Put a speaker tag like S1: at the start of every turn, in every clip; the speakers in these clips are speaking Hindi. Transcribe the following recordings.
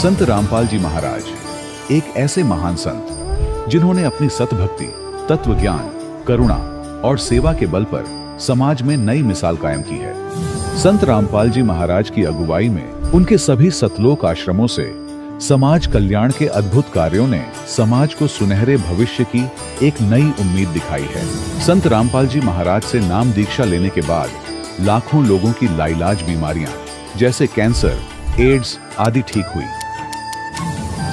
S1: संत रामपाल जी महाराज एक ऐसे महान संत जिन्होंने अपनी सतभक्ति, तत्व ज्ञान, करुणा और सेवा के बल पर समाज में नई मिसाल कायम की है। संत रामपाल जी महाराज की अगुवाई में उनके सभी सतलोक आश्रमों से समाज कल्याण के अद्भुत कार्यों ने समाज को सुनहरे भविष्य की एक नई उम्मीद दिखाई है। संत रामपाल जी महाराज से नाम दीक्षा लेने के बाद लाखों लोगों की लाइलाज बीमारियां जैसे कैंसर, एड्स आदि ठीक हुई।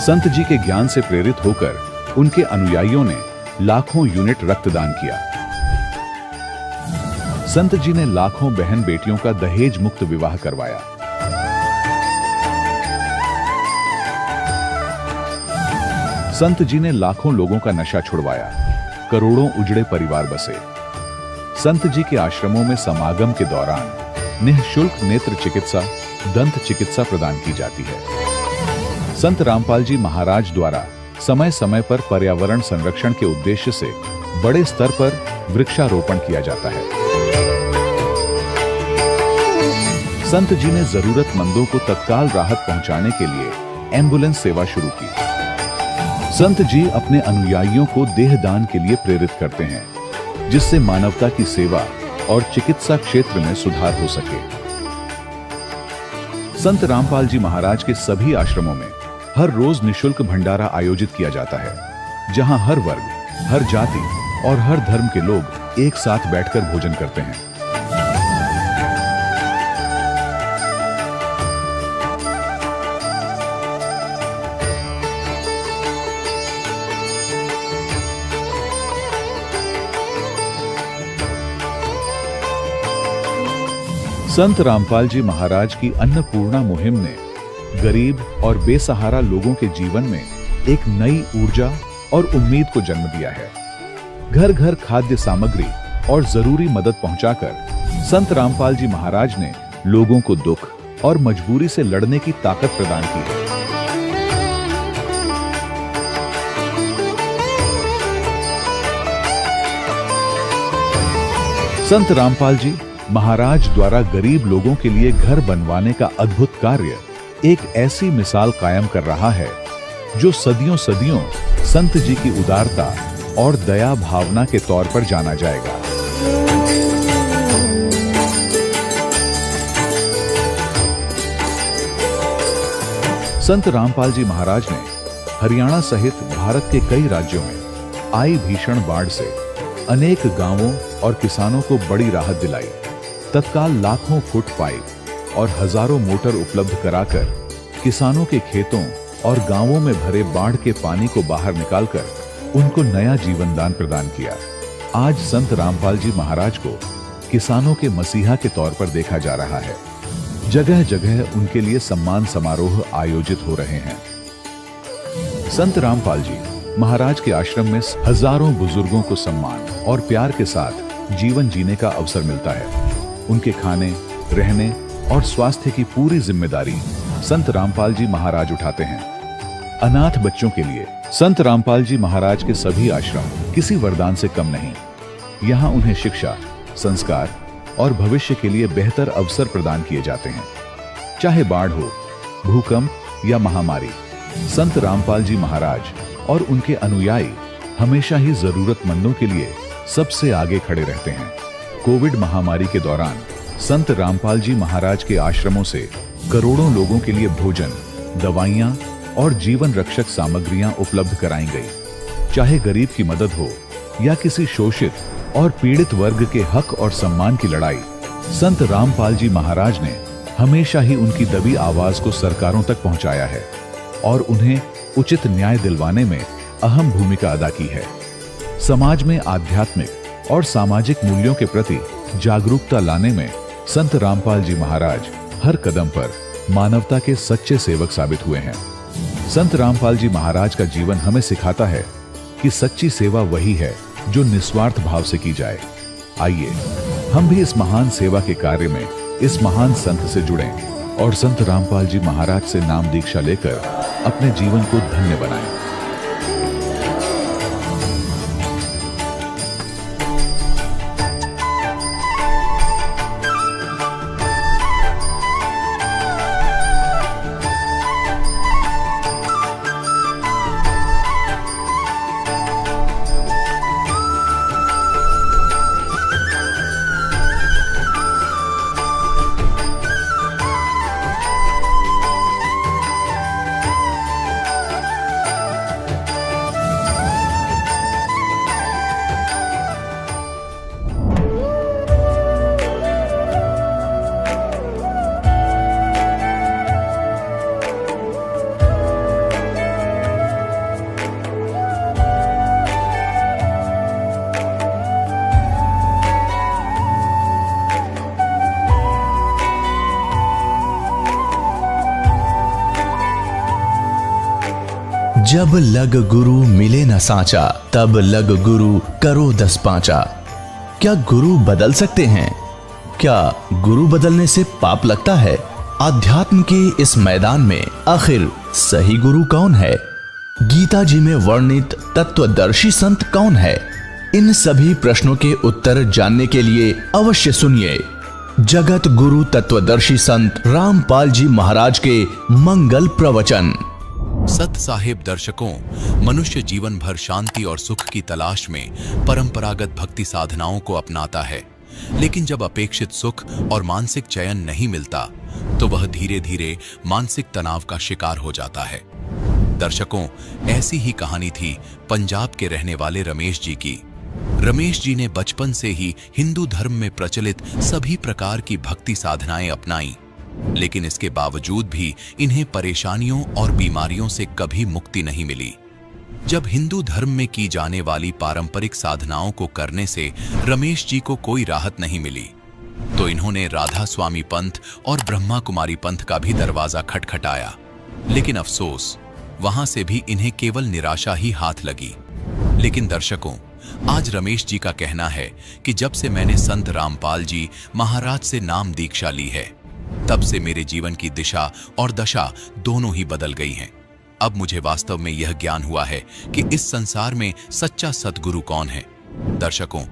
S1: संत जी के ज्ञान से प्रेरित होकर उनके अनुयायियों ने लाखों यूनिट रक्तदान किया। संत जी ने लाखों बहन बेटियों का दहेज मुक्त विवाह करवाया। संत जी ने लाखों लोगों का नशा छुड़वाया, करोड़ों उजड़े परिवार बसे। संत जी के आश्रमों में समागम के दौरान निःशुल्क नेत्र चिकित्सा, दंत चिकित्सा प्रदान की जाती है। संत रामपाल जी महाराज द्वारा समय समय पर पर्यावरण संरक्षण के उद्देश्य से बड़े स्तर पर वृक्षारोपण किया जाता है। संत जी ने जरूरतमंदों को तत्काल राहत पहुंचाने के लिए एम्बुलेंस सेवा शुरू की। संत जी अपने अनुयायियों को देहदान के लिए प्रेरित करते हैं, जिससे मानवता की सेवा और चिकित्सा क्षेत्र में सुधार हो सके। संत रामपाल जी महाराज के सभी आश्रमों में हर रोज निःशुल्क भंडारा आयोजित किया जाता है, जहां हर वर्ग, हर जाति और हर धर्म के लोग एक साथ बैठकर भोजन करते हैं। संत रामपाल जी महाराज की अन्नपूर्णा मुहिम ने गरीब और बेसहारा लोगों के जीवन में एक नई ऊर्जा और उम्मीद को जन्म दिया है। घर घर खाद्य सामग्री और जरूरी मदद पहुंचाकर संत रामपाल जी महाराज ने लोगों को दुख और मजबूरी से लड़ने की ताकत प्रदान की है। संत रामपाल जी महाराज द्वारा गरीब लोगों के लिए घर बनवाने का अद्भुत कार्य एक ऐसी मिसाल कायम कर रहा है जो सदियों सदियों संत जी की उदारता और दया भावना के तौर पर जाना जाएगा। संत रामपाल जी महाराज ने हरियाणा सहित भारत के कई राज्यों में आई भीषण बाढ़ से अनेक गांवों और किसानों को बड़ी राहत दिलाई। तत्काल लाखों फुट पाइप और हजारों मोटर उपलब्ध कराकर किसानों के खेतों और गांवों में भरे बाढ़ के पानी को बाहर निकालकर उनको नया जीवन दान प्रदान किया। आज संत रामपाल जी महाराज को किसानों के मसीहा के तौर पर देखा जा रहा है। जगह जगह उनके लिए सम्मान समारोह आयोजित हो रहे हैं। संत रामपाल जी महाराज के आश्रम में हजारों बुजुर्गों को सम्मान और प्यार के साथ जीवन जीने का अवसर मिलता है। उनके खाने, रहने और स्वास्थ्य की पूरी जिम्मेदारी संत रामपाल जी महाराज उठाते हैं। अनाथ बच्चों के लिए संत रामपाल जी महाराज के सभी आश्रम किसी वरदान से कम नहीं। यहाँ उन्हें शिक्षा, संस्कार और भविष्य के लिए बेहतर अवसर प्रदान किए जाते हैं। चाहे बाढ़ हो, भूकंप या महामारी, संत रामपाल जी महाराज और उनके अनुयायी हमेशा ही जरूरतमंदों के लिए सबसे आगे खड़े रहते हैं। कोविड महामारी के दौरान संत रामपाल जी महाराज के आश्रमों से करोड़ों लोगों के लिए भोजन, दवाइयां और जीवन रक्षक सामग्रियां उपलब्ध कराई गई। चाहे गरीब की मदद हो या किसी शोषित और पीड़ित वर्ग के हक और सम्मान की लड़ाई, संत रामपाल जी महाराज ने हमेशा ही उनकी दबी आवाज को सरकारों तक पहुंचाया है और उन्हें उचित न्याय दिलवाने में अहम भूमिका अदा की है। समाज में आध्यात्मिक और सामाजिक मूल्यों के प्रति जागरूकता लाने में संत रामपाल जी महाराज हर कदम पर मानवता के सच्चे सेवक साबित हुए हैं। संत रामपाल जी महाराज का जीवन हमें सिखाता है कि सच्ची सेवा वही है जो निस्वार्थ भाव से की जाए। आइए हम भी इस महान सेवा के कार्य में इस महान संत से जुड़ें और संत रामपाल जी महाराज से नाम दीक्षा लेकर अपने जीवन को धन्य बनाएं।
S2: जब लग गुरु मिले न साचा, तब लग गुरु करो 10 पांचा। क्या गुरु बदल सकते हैं? क्या गुरु बदलने से पाप लगता है? अध्यात्म के इस मैदान में आखिर सही गुरु कौन है? गीता जी में वर्णित तत्वदर्शी संत कौन है? इन सभी प्रश्नों के उत्तर जानने के लिए अवश्य सुनिए जगत गुरु तत्वदर्शी संत रामपाल जी महाराज के मंगल प्रवचन।
S3: सत साहिब दर्शकों, मनुष्य जीवन भर शांति और सुख की तलाश में परंपरागत भक्ति साधनाओं को अपनाता है, लेकिन जब अपेक्षित सुख और मानसिक चयन नहीं मिलता तो वह धीरे धीरे मानसिक तनाव का शिकार हो जाता है। दर्शकों, ऐसी ही कहानी थी पंजाब के रहने वाले रमेश जी की। रमेश जी ने बचपन से ही हिंदू धर्म में प्रचलित सभी प्रकार की भक्ति साधनाएं अपनाई, लेकिन इसके बावजूद भी इन्हें परेशानियों और बीमारियों से कभी मुक्ति नहीं मिली। जब हिंदू धर्म में की जाने वाली पारंपरिक साधनाओं को करने से रमेश जी को कोई राहत नहीं मिली, तो इन्होंने राधा स्वामी पंथ और ब्रह्मा कुमारी पंथ का भी दरवाजा खटखटाया, लेकिन अफसोस वहां से भी इन्हें केवल निराशा ही हाथ लगी। लेकिन दर्शकों, आज रमेश जी का कहना है कि जब से मैंने संत रामपाल जी महाराज से नाम दीक्षा ली है, तब से मेरे जीवन की दिशा और दशा दोनों ही बदल गई हैं। अब मुझे वास्तव में यह ज्ञान हुआ है कि इस संसार में सच्चा सद्गुरु कौन है। दर्शकों,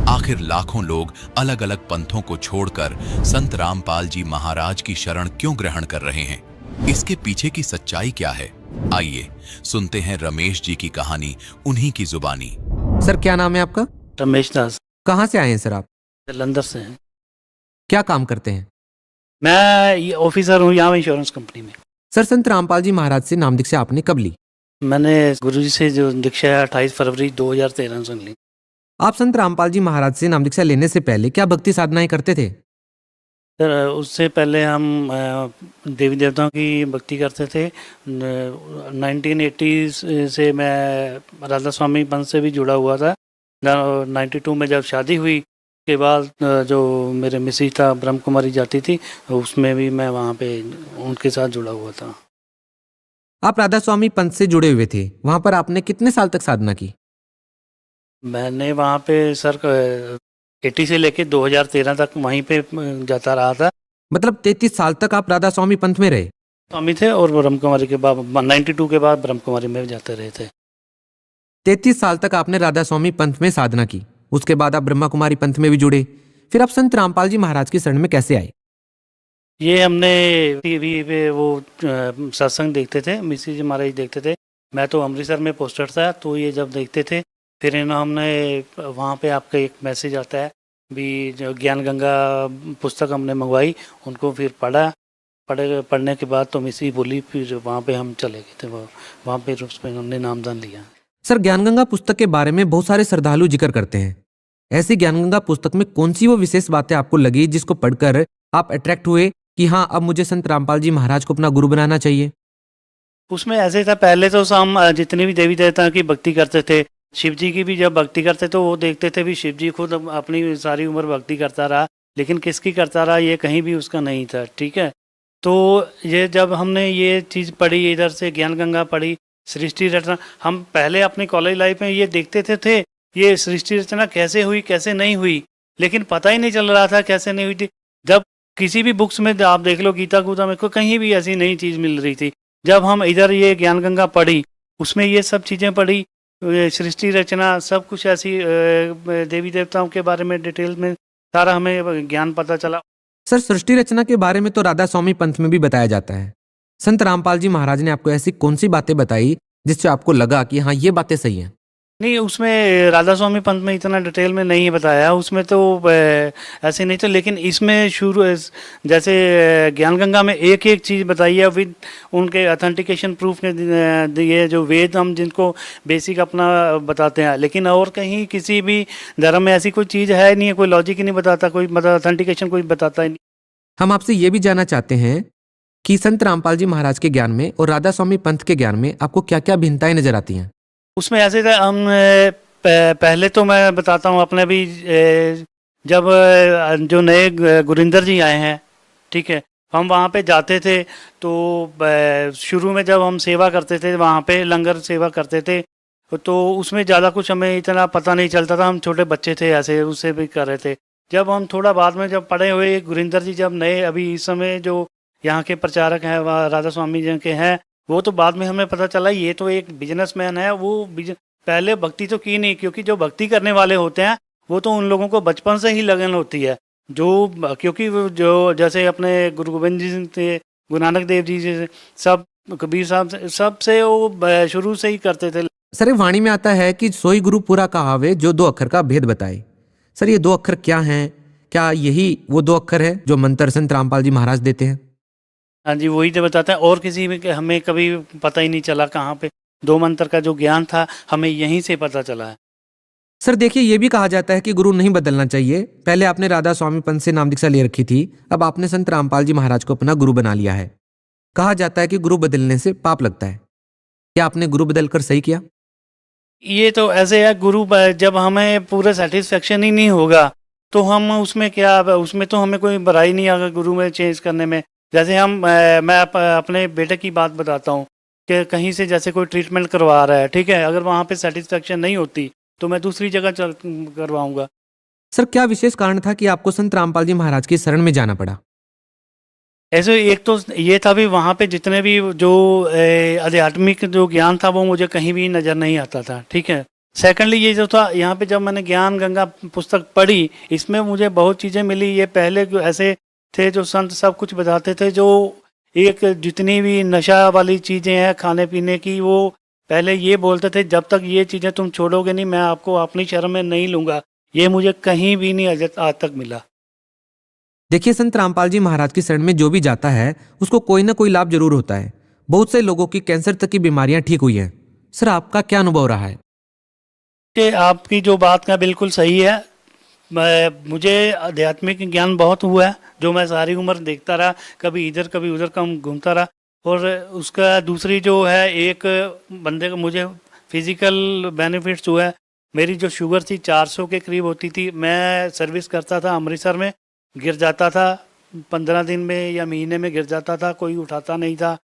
S3: आखिर लाखों लोग अलग अलग पंथों को छोड़कर संत रामपाल जी महाराज की शरण क्यों ग्रहण कर रहे हैं? इसके पीछे की सच्चाई क्या है? आइए सुनते हैं रमेश जी की कहानी उन्हीं की जुबानी।
S4: सर, क्या नाम है आपका?
S5: रमेश दास।
S4: कहाँ से आए हैं सर आप?
S5: जलंधर से हैं।
S4: क्या काम करते हैं?
S5: मैं ऑफिसर हूँ यहाँ इंश्योरेंस कंपनी में।
S4: सर, संत रामपाल जी महाराज से नाम दीक्षा आपने कब ली?
S5: मैंने गुरुजी से जो दीक्षा है 28 फरवरी 2013 से ली।
S4: आप संत रामपाल जी महाराज से नाम दीक्षा लेने से पहले क्या भक्ति साधनाएं करते थे?
S5: सर, उससे पहले हम देवी देवताओं की भक्ति करते थे। 1980 से मैं राधा स्वामी पंथ से भी जुड़ा हुआ था। 92 में जब शादी हुई के बाद जो मेरे मिसेज था ब्रह्म कुमारी जाती थी, उसमें भी मैं वहाँ पे उनके साथ जुड़ा हुआ था।
S4: आप राधा स्वामी पंथ से जुड़े हुए थे, वहाँ पर आपने कितने साल तक साधना की?
S5: मैंने वहाँ पे सर 80 से लेके 2013 तक वहीं पे जाता रहा था।
S4: मतलब 33 साल तक आप राधा स्वामी पंथ में रहे?
S5: स्वामी थे और ब्रह्म कुमारी के बाद 92 के बाद ब्रह्म कुमारी में जाते रहे थे।
S4: 33 साल तक आपने राधा स्वामी पंथ में साधना की, उसके बाद आप ब्रह्मा कुमारी पंथ में भी जुड़े। फिर आप संत रामपाल जी महाराज की शरण में कैसे आए?
S5: ये हमने टीवी पे वो सत्संग देखते थे, मिसेज महाराज देखते थे। मैं तो अमृतसर में पोस्टर था, तो ये जब देखते थे फिर हमने वहाँ पे आपका एक मैसेज आता है भी, जो ज्ञान गंगा पुस्तक हमने मंगवाई, उनको फिर पढ़ने के बाद तो मिसेज बोली, फिर वहाँ पे हम चले गए थे। वहाँ पे उस पर हमने नामदान लिया।
S4: सर, ज्ञानगंगा पुस्तक के बारे में बहुत सारे श्रद्धालु जिक्र करते हैं। ऐसी ज्ञानगंगा पुस्तक में कौन सी वो विशेष बातें आपको लगी जिसको पढ़कर आप अट्रैक्ट हुए कि हाँ, अब मुझे संत रामपाल जी महाराज को अपना गुरु बनाना चाहिए?
S5: उसमें ऐसे था, पहले तो हम जितने भी देवी देवता की भक्ति करते थे, शिव जी की भी जब भक्ति करते तो वो देखते थे भी शिव जी खुद अपनी सारी उम्र भक्ति करता रहा, लेकिन किसकी करता रहा ये कहीं भी उसका नहीं था। ठीक है, तो ये जब हमने ये चीज़ पढ़ी, इधर से ज्ञान गंगा पढ़ी, सृष्टि रचना, हम पहले अपनी कॉलेज लाइफ में ये देखते थे ये सृष्टि रचना कैसे हुई कैसे नहीं हुई, लेकिन पता ही नहीं चल रहा था कैसे नहीं हुई थी। जब किसी भी बुक्स में आप देख लो, गीता गूता में कहीं भी ऐसी नई चीज़ मिल रही थी। जब हम इधर ये ज्ञान गंगा पढ़ी, उसमें ये सब चीज़ें पढ़ी, सृष्टि रचना, सब कुछ ऐसी देवी देवताओं के बारे में डिटेल में सारा हमें ज्ञान पता चला।
S4: सर, सृष्टि रचना के बारे में तो राधा स्वामी पंथ में भी बताया जाता है। संत रामपाल जी महाराज ने आपको ऐसी कौन सी बातें बताई जिससे आपको लगा कि हाँ, ये बातें सही हैं?
S5: नहीं, उसमें राधा स्वामी पंथ में इतना डिटेल में नहीं बताया, उसमें तो ऐसे नहीं था, लेकिन इसमें शुरू जैसे ज्ञान गंगा में एक एक चीज़ बताई है विद उनके अथेंटिकेशन प्रूफ ने, ये जो वेद हम जिनको बेसिक अपना बताते हैं, लेकिन और कहीं किसी भी धर्म में ऐसी कोई चीज़ है नहीं है, कोई लॉजिक ही नहीं बताता, कोई मतलब अथेंटिकेशन कोई बताता ही नहीं।
S4: हम आपसे ये भी जानना चाहते हैं कि संत रामपाल जी महाराज के ज्ञान में और राधा स्वामी पंथ के ज्ञान में आपको क्या क्या भिन्नताएं नजर आती हैं?
S5: उसमें ऐसे था, हम पहले तो मैं बताता हूँ अपने भी, जब जो नए गुरिंदर जी आए हैं, ठीक है, हम वहाँ पे जाते थे तो शुरू में जब हम सेवा करते थे वहाँ पे लंगर सेवा करते थे तो उसमें ज़्यादा कुछ हमें इतना पता नहीं चलता था, हम छोटे बच्चे थे ऐसे उससे भी कर रहे थे। जब हम थोड़ा बाद में जब पढ़े हुए गुरिंदर जी जब नए अभी इस समय जो यहाँ के प्रचारक हैं वह राधा स्वामी जी के हैं, वो तो बाद में हमें पता चला ये तो एक बिजनेसमैन है। वो पहले भक्ति तो की नहीं, क्योंकि जो भक्ति करने वाले होते हैं वो तो उन लोगों को बचपन से ही लगन होती है, जो क्योंकि वो जो जैसे अपने गुरु गोविंद जी थे, गुरु नानक देव जी से, सब कबीर साहब से, सबसे वो शुरू से ही करते थे।
S4: सर ये वाणी में आता है कि सोई गुरु पूरा कहावे जो दो अक्षर का भेद बताए। सर ये दो अक्षर क्या हैं? क्या यही वो दो अक्षर है जो मंत्र संत रामपाल जी महाराज देते हैं?
S5: हाँ जी, वही तो बताते हैं, और किसी में हमें कभी पता ही नहीं चला कहाँ पे दो मंत्र का जो ज्ञान था हमें यहीं से पता चला है।
S4: सर देखिए, ये भी कहा जाता है कि गुरु नहीं बदलना चाहिए। पहले आपने राधा स्वामी पंथ से नाम दीक्षा ले रखी थी, अब आपने संत रामपाल जी महाराज को अपना गुरु बना लिया है। कहा जाता है कि गुरु बदलने से पाप लगता है। क्या आपने गुरु बदलकर सही किया?
S5: ये तो ऐसे है, गुरु जब हमें पूरा सेटिस्फेक्शन ही नहीं होगा तो हम उसमें क्या, उसमें तो हमें कोई बुराई नहीं आएगा गुरु में चेंज करने में। जैसे मैं अपने बेटे की बात बताता हूँ कि कहीं से जैसे कोई ट्रीटमेंट करवा रहा है, ठीक है, अगर वहाँ पे सेटिस्फेक्शन नहीं होती तो मैं दूसरी जगह चल करवाऊंगा।
S4: सर क्या विशेष कारण था कि आपको संत रामपाल जी महाराज की शरण में जाना पड़ा?
S5: ऐसे एक तो ये था भी वहाँ पे जितने भी जो आध्यात्मिक जो ज्ञान था वो मुझे कहीं भी नज़र नहीं आता था, ठीक है। सेकेंडली ये जो था, यहाँ पे जब मैंने ज्ञान गंगा पुस्तक पढ़ी इसमें मुझे बहुत चीज़ें मिली। ये पहले ऐसे थे जो संत सब कुछ बताते थे, जो एक जितनी भी नशा वाली चीज़ें हैं खाने पीने की, वो पहले ये बोलते थे जब तक ये चीज़ें तुम छोड़ोगे नहीं मैं आपको अपनी शरण में नहीं लूँगा। ये मुझे कहीं भी नहीं आज तक मिला।
S4: देखिए, संत रामपाल जी महाराज की शरण में जो भी जाता है उसको कोई ना कोई लाभ जरूर होता है। बहुत से लोगों की कैंसर तक की बीमारियां ठीक हुई हैं। सर आपका क्या अनुभव रहा है?
S5: कि आपकी जो बात का बिल्कुल सही है। मुझे आध्यात्मिक ज्ञान बहुत हुआ है, जो मैं सारी उम्र देखता रहा, कभी इधर कभी उधर कम घूमता रहा। और उसका दूसरी जो है, एक बंदे को मुझे फिजिकल बेनिफिट्स हुआ है। मेरी जो शुगर थी 400 के करीब होती थी, मैं सर्विस करता था अमृतसर में, गिर जाता था 15 दिन में या महीने में गिर जाता था, कोई उठाता नहीं था।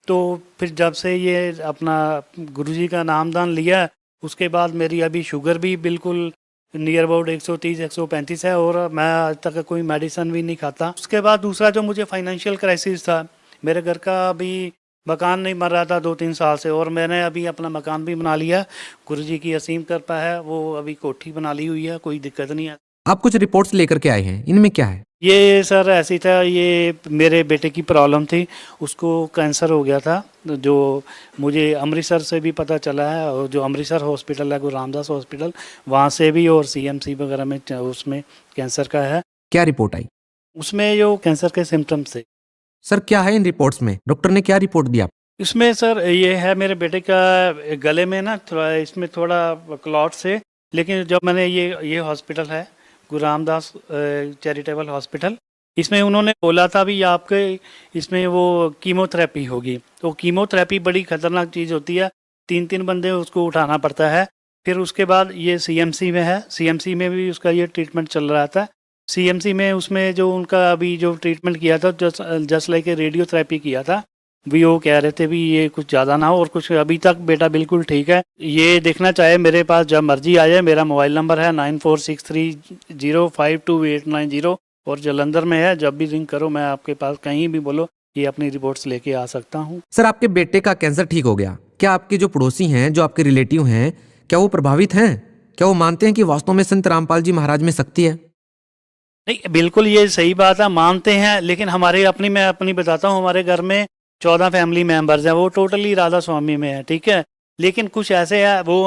S5: तो फिर जब से ये अपना गुरुजी का नामदान लिया उसके बाद मेरी अभी शुगर भी बिल्कुल नियर अबाउट 130-135 है, और मैं आज तक कोई मेडिसिन भी नहीं खाता। उसके बाद दूसरा जो मुझे फाइनेंशियल क्राइसिस था, मेरे घर का अभी मकान नहीं बन रहा था 2-3 साल से, और मैंने अभी अपना मकान भी बना लिया। गुरुजी की असीम कृपा है, वो अभी कोठी बना ली हुई है, कोई दिक्कत नहीं है।
S4: आप कुछ रिपोर्ट्स लेकर के आए हैं, इनमें क्या है?
S5: ये सर ऐसी था, ये मेरे बेटे की प्रॉब्लम थी, उसको कैंसर हो गया था, जो मुझे अमृतसर से भी पता चला है, और जो अमृतसर हॉस्पिटल है गुरु रामदास हॉस्पिटल, वहाँ से भी, और CMC वगैरह में उसमें कैंसर का है।
S4: क्या रिपोर्ट आई?
S5: उसमें जो कैंसर के सिम्टम्स थे।
S4: सर क्या है इन रिपोर्ट्स में? डॉक्टर ने क्या रिपोर्ट दिया?
S5: इसमें सर ये है, मेरे बेटे का गले में ना थोड़ा, इसमें थोड़ा क्लॉट से, लेकिन जब मैंने ये हॉस्पिटल है गुरु रामदास चैरिटेबल हॉस्पिटल, इसमें उन्होंने बोला था भी आपके इसमें वो कीमोथेरेपी होगी। तो कीमोथेरेपी बड़ी खतरनाक चीज़ होती है, 3-3 बंदे उसको उठाना पड़ता है। फिर उसके बाद ये CMC में है, CMC में भी उसका ये ट्रीटमेंट चल रहा था। CMC में उसमें जो उनका अभी जो ट्रीटमेंट किया था, जस्ट लाइक रेडियोथेरेपी किया था, भी वो कह रहे थे भी ये कुछ ज़्यादा ना हो, और कुछ अभी तक बेटा बिल्कुल ठीक है। ये देखना चाहे मेरे पास जब मर्जी आ जाए। मेरा मोबाइल नंबर है 9463052890, और जलंधर में है, जब भी रिंग करो मैं आपके पास कहीं भी बोलो ये अपनी रिपोर्ट्स लेके आ सकता हूँ।
S4: सर आपके बेटे का कैंसर ठीक हो गया, क्या आपके जो पड़ोसी हैं, जो आपके रिलेटिव हैं, क्या वो प्रभावित हैं? क्या वो मानते हैं कि वास्तव में संत रामपाल जी महाराज में शक्ति है?
S5: नहीं, बिल्कुल ये सही बात है, मानते हैं, लेकिन हमारे मैं अपनी बताता हूँ, हमारे घर में 14 फैमिली मेंबर्स हैं, वो टोटली राधा स्वामी में है, ठीक है। लेकिन कुछ ऐसे हैं वो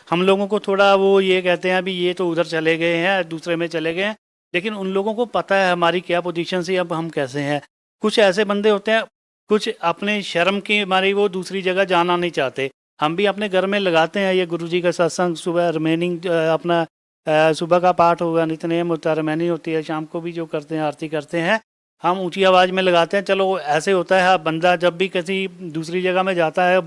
S5: हम लोगों को थोड़ा वो ये कहते हैं अभी ये तो उधर चले गए हैं, दूसरे में चले गए हैं, लेकिन उन लोगों को पता है हमारी क्या पोजीशन से अब हम कैसे हैं। कुछ ऐसे बंदे होते हैं, कुछ अपने शर्म की हमारी वो दूसरी जगह जाना नहीं चाहते। हम भी अपने घर में लगाते हैं ये गुरुजी का सत्संग, सुबह रिमेनिंग अपना सुबह का पाठ होगा, नित्यनेम होता है, रिमेनिंग होती है, शाम को भी जो करते हैं आरती करते हैं, हम ऊंची आवाज़ में लगाते हैं। चलो ऐसे होता है, बंदा जब भी किसी दूसरी जगह में जाता है,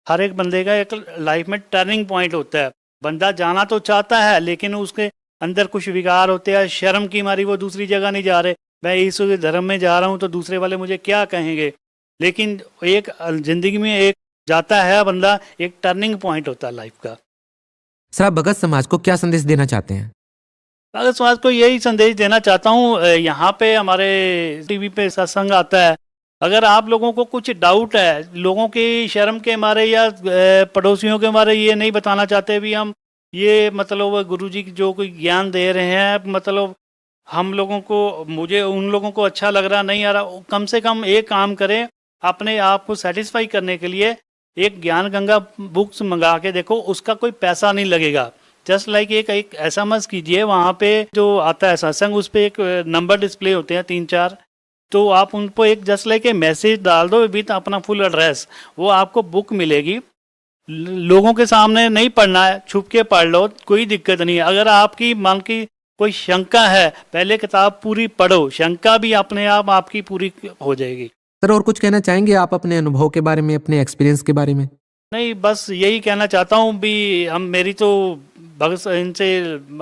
S5: हर एक बंदे का एक लाइफ में टर्निंग पॉइंट होता है। बंदा जाना तो चाहता है, लेकिन उसके अंदर कुछ विकार होते हैं, शर्म की मारी वो दूसरी जगह नहीं जा रहे। मैं इस धर्म में जा रहा हूँ तो दूसरे वाले मुझे क्या कहेंगे। लेकिन एक जिंदगी में एक जाता है बंदा, एक टर्निंग पॉइंट होता है लाइफ का।
S4: सर, आप भगत समाज को क्या संदेश देना चाहते हैं?
S5: भगत समाज को यही संदेश देना चाहता हूँ, यहाँ पे हमारे टीवी पे सत्संग आता है, अगर आप लोगों को कुछ डाउट है, लोगों की शर्म के मारे या पड़ोसियों के मारे ये नहीं बताना चाहते भी हम ये मतलब गुरुजी जो कोई ज्ञान दे रहे हैं, मतलब हम लोगों को, मुझे उन लोगों को अच्छा लग रहा नहीं आ रहा, कम से कम एक काम करें, अपने आप को सेटिस्फाई करने के लिए एक ज्ञान गंगा बुक्स मंगा के देखो, उसका कोई पैसा नहीं लगेगा। जस्ट लाइक एक SMS कीजिए, वहाँ पे जो आता है सत्संग उस पर एक नंबर डिस्प्ले होते हैं 3-4, तो आप उन पर एक जस्ट लाइक मैसेज डाल दो विथ अपना फुल एड्रेस, वो आपको बुक मिलेगी। लोगों के सामने नहीं पढ़ना है, छुप के पढ़ लो, कोई दिक्कत नहीं है। अगर आपकी मन की कोई शंका है, पहले किताब पूरी पढ़ो, शंका भी अपने आप आपकी पूरी हो जाएगी।
S4: सर, और कुछ कहना चाहेंगे आप अपने अनुभव के बारे में, अपने एक्सपीरियंस के बारे में?
S5: नहीं, बस यही कहना चाहता हूँ भी मेरी तो भगत इनसे,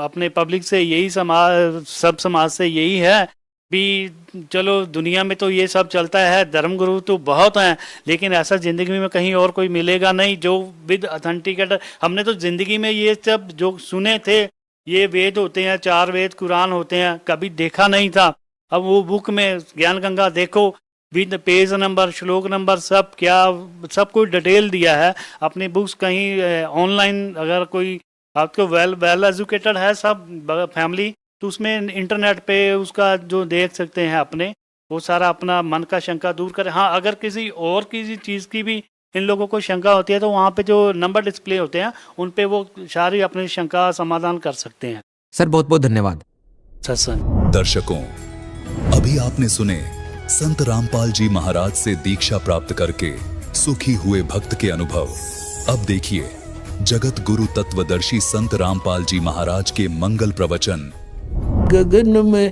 S5: अपने पब्लिक से यही, सब समाज से यही है भी चलो दुनिया में तो ये सब चलता है, धर्मगुरु तो बहुत हैं, लेकिन ऐसा ज़िंदगी में कहीं और कोई मिलेगा नहीं जो विद ऑथेंटिकेट। हमने तो ज़िंदगी में ये सब जो सुने थे, ये वेद होते हैं, 4 वेद कुरान होते हैं, कभी देखा नहीं था। अब वो बुक में ज्ञान गंगा देखो, विद पेज नंबर, श्लोक नंबर, सब सब कुछ डिटेल दिया है। अपनी बुक्स कहीं ऑनलाइन, अगर कोई आपको वेल एजुकेटेड है सब फैमिली, तो उसमें इंटरनेट पे उसका जो देख सकते हैं अपने, वो सारा अपना मन का शंका दूर करें। हाँ, अगर किसी चीज़ की भी इन लोगों को शंका होती है तो वहाँ पे जो नंबर डिस्प्ले होते हैं उन पे वो सारी अपनी शंका समाधान कर सकते हैं।
S4: सर, बहुत बहुत धन्यवाद।
S5: सत्संग
S3: दर्शकों, अभी आपने सुने संत रामपाल जी महाराज से दीक्षा प्राप्त करके सुखी हुए भक्त के अनुभव। अब देखिए जगत गुरु तत्वदर्शी संत रामपाल जी महाराज के मंगल प्रवचन।
S6: गगन में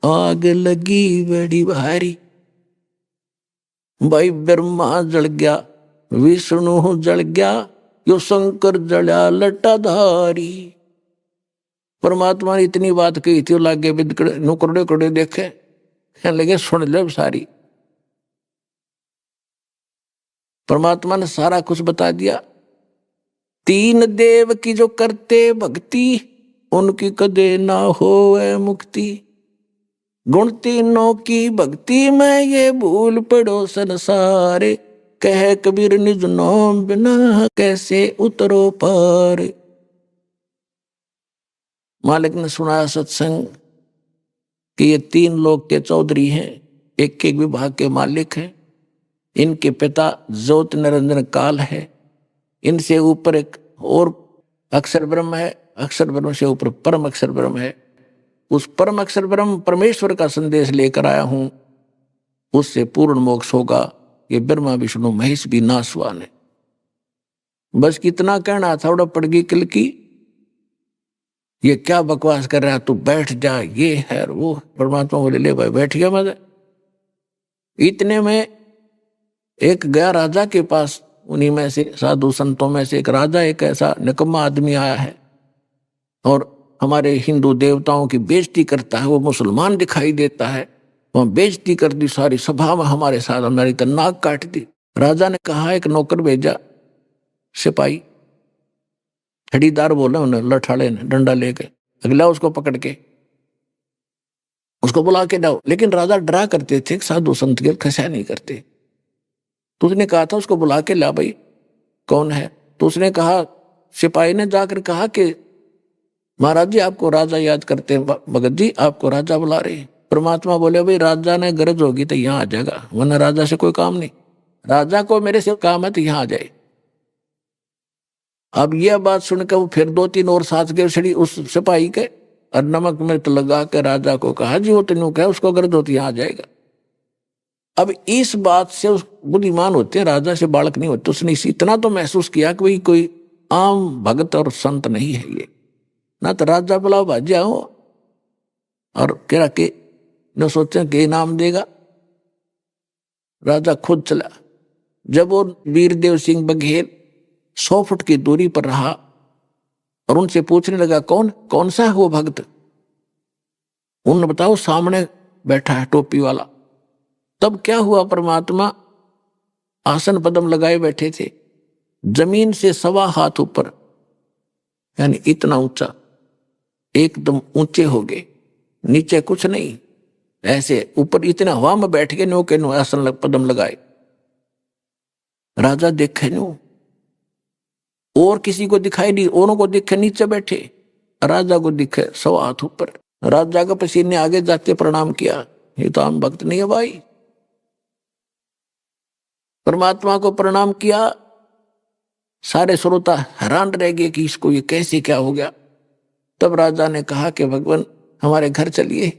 S6: आग लगी बड़ी भारी, भाई ब्रह्मा जल गया, विष्णु जल गया, यो शंकर जला लटाधारी। परमात्मा ने इतनी बात कही थी, लागे नुकड़े कड़े देखे, लगे सुन ले सारी। परमात्मा ने सारा कुछ बता दिया। 3 देव की जो करते भक्ति, उनकी कदे ना होवे मुक्ति। गुण 3 की भक्ति में ये भूल पड़ो संसारे, कह कबीर निज नाम बिना कैसे उतरो पार। मालिक ने सुनाया सत्संग कि ये 3 लोक के चौधरी हैं, एक विभाग के मालिक हैं। इनके पिता ज्योत निरंजन काल है, इनसे ऊपर एक और अक्षर ब्रह्म है, अक्षर ब्रह्म से ऊपर परम अक्षर ब्रह्म है। उस परम अक्षर ब्रह्म परमेश्वर का संदेश लेकर आया हूं, उससे पूर्ण मोक्ष होगा। ये ब्रह्मा विष्णु महेश भी नासवान है। बस कितना कहना था, उड़ा पड़ गई किल की, ये क्या बकवास कर रहा है, तू बैठ जा, ये है वो। परमात्मा बोले ले भाई बैठ गया मजा। इतने में एक गया राजा के पास, उन्हीं में से साधु संतों में से एक राजा, एक ऐसा निकम्मा आदमी आया है और हमारे हिंदू देवताओं की बेइज्जती करता है। वो मुसलमान दिखाई देता है, वहां बेइज्जती कर दी सारी सभा में, हमारे साथ हमारी तो नाक काट दी। राजा ने कहा, एक नौकर भेजा, सिपाही छड़ीदार बोला उन्हें, लठाड़े ने डंडा लेके, अगला उसको पकड़ के उसको बुला के लाओ। लेकिन राजा डरा करते थे, साधु संत के खसा नहीं करते। तो उसने कहा था उसको बुला के ला भाई, कौन है? तो उसने कहा, सिपाही ने जाकर कहा कि महाराज जी आपको राजा याद करते हैं, भगत जी आपको राजा बुला रहे हैं। परमात्मा बोले, भाई राजा ने गरज होगी तो यहाँ आ जाएगा, वरना राजा से कोई काम नहीं। राजा को मेरे से काम है तो यहाँ आ जाए। अब यह बात सुनकर वो फिर 2-3 और साथ गए छड़ी उस सिपाही के, और नमक मिर्च लगा के राजा को कहा, जी वो तेनू कहे उसको गरज होती यहाँ आ जाएगा। अब इस बात से उस बुद्धिमान होते हैं, राजा से बालक नहीं होते। उसने इतना तो महसूस किया कि भाई कोई आम भगत और संत नहीं है ये, ना तो राजा बुलाओ भाजी आओ, और कह के न सोचे कि इनाम देगा। राजा खुद चला। जब वो वीरदेव सिंह बघेल 100 फुट की दूरी पर रहा और उनसे पूछने लगा, कौन सा है वो भक्त? उन्होंने बताओ, सामने बैठा है टोपी वाला। तब क्या हुआ, परमात्मा आसन पद्म लगाए बैठे थे, जमीन से 1.25 हाथ ऊपर, यानी इतना ऊंचा, एकदम ऊंचे हो गए, नीचे कुछ नहीं, ऐसे ऊपर इतना हवा में बैठ के नो के नो आसन पद्म लगाए। राजा देखे नो, और किसी को दिखाई नहीं, औरों को दिखे नीचे बैठे, राजा को दिखे 1.25 हाथ ऊपर। राजा का पसीने आगे जाते प्रणाम किया, ये तो आम भक्त नहीं है भाई। परमात्मा को प्रणाम किया, सारे श्रोता हैरान रह गए कि इसको ये कैसे क्या हो गया। तब राजा ने कहा कि भगवान हमारे घर चलिए,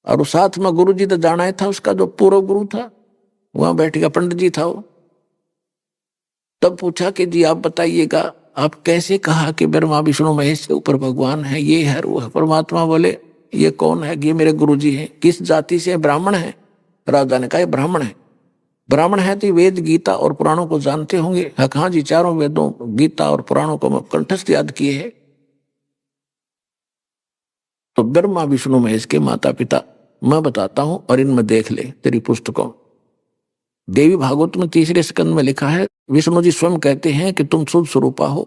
S6: और साथ में गुरु जी तो जाना ही था, उसका जो पूर्व गुरु था वहां बैठ गया, पंडित जी था वो। तब पूछा कि जी आप बताइएगा, आप कैसे कहा कि ब्रह्मा विष्णु महेश के ऊपर भगवान है, ये है वो है। परमात्मा बोले ये कौन है? ये मेरे गुरु जी हैं। किस जाति से? ब्राह्मण है। राजा ने कहा ब्राह्मण है। ब्राह्मण है तो वेद गीता और पुराणों को जानते होंगे। हाँ जी, चारों वेदों गीता और पुराणों को मैं कंठस्थ याद किए है। तो ब्रह्मा विष्णु महेश के माता पिता मैं बताता हूं, और इनमें देख ले तेरी पुस्तकों। देवी भागवत में 3 स्कंद में लिखा है, विष्णु जी स्वयं कहते हैं कि तुम शुद्ध स्वरूपा हो,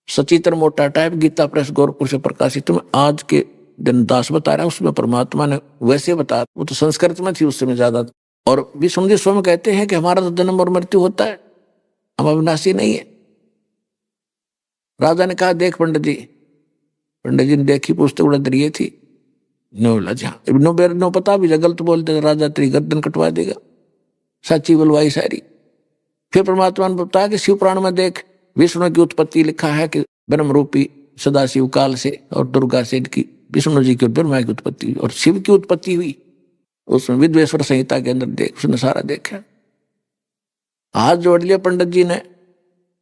S6: सचित्र मोटा टाइप। गीता प्रेस गोरखपुर से प्रकाशित में आज के दिन दास बता रहा है, उसमें परमात्मा ने वैसे बताया, वो तो संस्कृत में थी, उससे में ज्यादा। और विष्णु जी स्वयं कहते हैं कि हमारा तो जन्म और मृत्यु होता है, हम अविनाशी नहीं है। राजा ने कहा देख पंडित जी। पंडित जी ने देखी, पुस्तक उड़द रही थी। नो पता भी गलत बोलते राजा तेरी गर्दन कटवा देगा, सच्ची बुलवाई सारी। फिर परमात्मा ने बताया कि शिव पुराण में देख, विष्णु की उत्पत्ति लिखा है कि ब्रह्म रूपी सदाशिव काल से और दुर्गा से इनकी विष्णु जी की ब्रह्मा की उत्पत्ति हुई और शिव की उत्पत्ति हुई। उसमें विद्वेश्वर संहिता के अंदर देख, उसने सारा देखा। हाथ जोड़ लिया पंडित जी ने,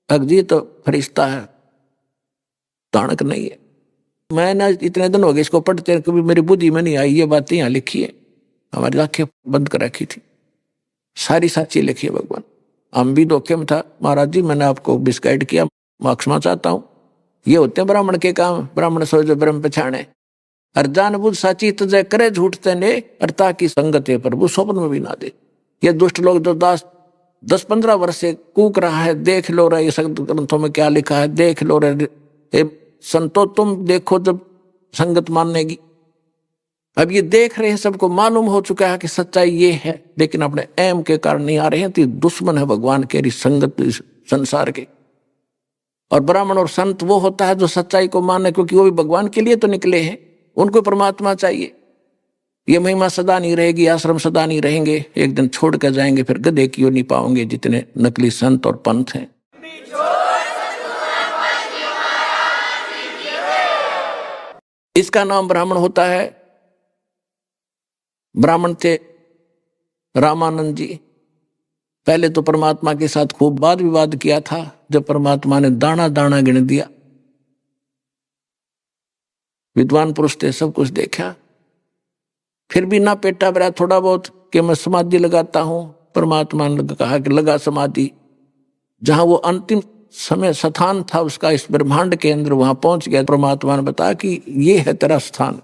S6: अगजी तो फरिश्ता है, ताणक नहीं है। मैंने इतने दिन हो गए इसको पढ़ते, कभी मेरी बुद्धि में नहीं आई ये बातें यहाँ लिखी है, हमारी आंखें बंद कर रखी थी, सारी सच्ची लिखी है भगवान। हम भी धोखे में था, महाराज जी मैंने आपको मिसगाइड किया, मैं क्षमा चाहता हूँ। ये होते हैं ब्राह्मण के काम, ब्राह्मण सोच जो ब्रह्म पहचाने, और जान बुझ साची तजय करे झूठते ने, अर्थता की संगत है प्रभु स्वप्न में भी ना दे। ये दुष्ट लोग जो 10-15 वर्ष से कूक रहा है, देख लो रहे संत ग्रंथों में क्या लिखा है, देख लो रहे संतो, तुम देखो जब संगत मानने की। अब ये देख रहे हैं, सबको मालूम हो चुका है कि सच्चाई ये है, लेकिन अपने एम के कारण नहीं आ रहे हैं, तो दुश्मन है भगवान के संगत संसार के। और ब्राह्मण और संत वो होता है जो सच्चाई को माने, क्योंकि वो भी भगवान के लिए तो निकले हैं, उनको परमात्मा चाहिए। ये महिमा सदा नहीं रहेगी, आश्रम सदा नहीं रहेंगे, एक दिन छोड़ कर जाएंगे, फिर गधे की ओर नहीं पाओगे जितने नकली संत और पंथ हैं। इसका नाम ब्राह्मण होता है। ब्राह्मण थे रामानंद जी। पहले तो परमात्मा के साथ खूब वाद विवाद किया था, जब परमात्मा ने दाना दाना गिन दिया। विद्वान पुरुष थे, सब कुछ देखा, फिर भी ना पेटा बरा थोड़ा बहुत कि मैं समाधि लगाता हूं। परमात्मा ने कहा कि लगा समाधि। जहां वो अंतिम समय स्थान था उसका इस ब्रह्मांड के अंदर, वहां पहुंच गया। परमात्मा ने बताया कि ये है तेरा स्थान,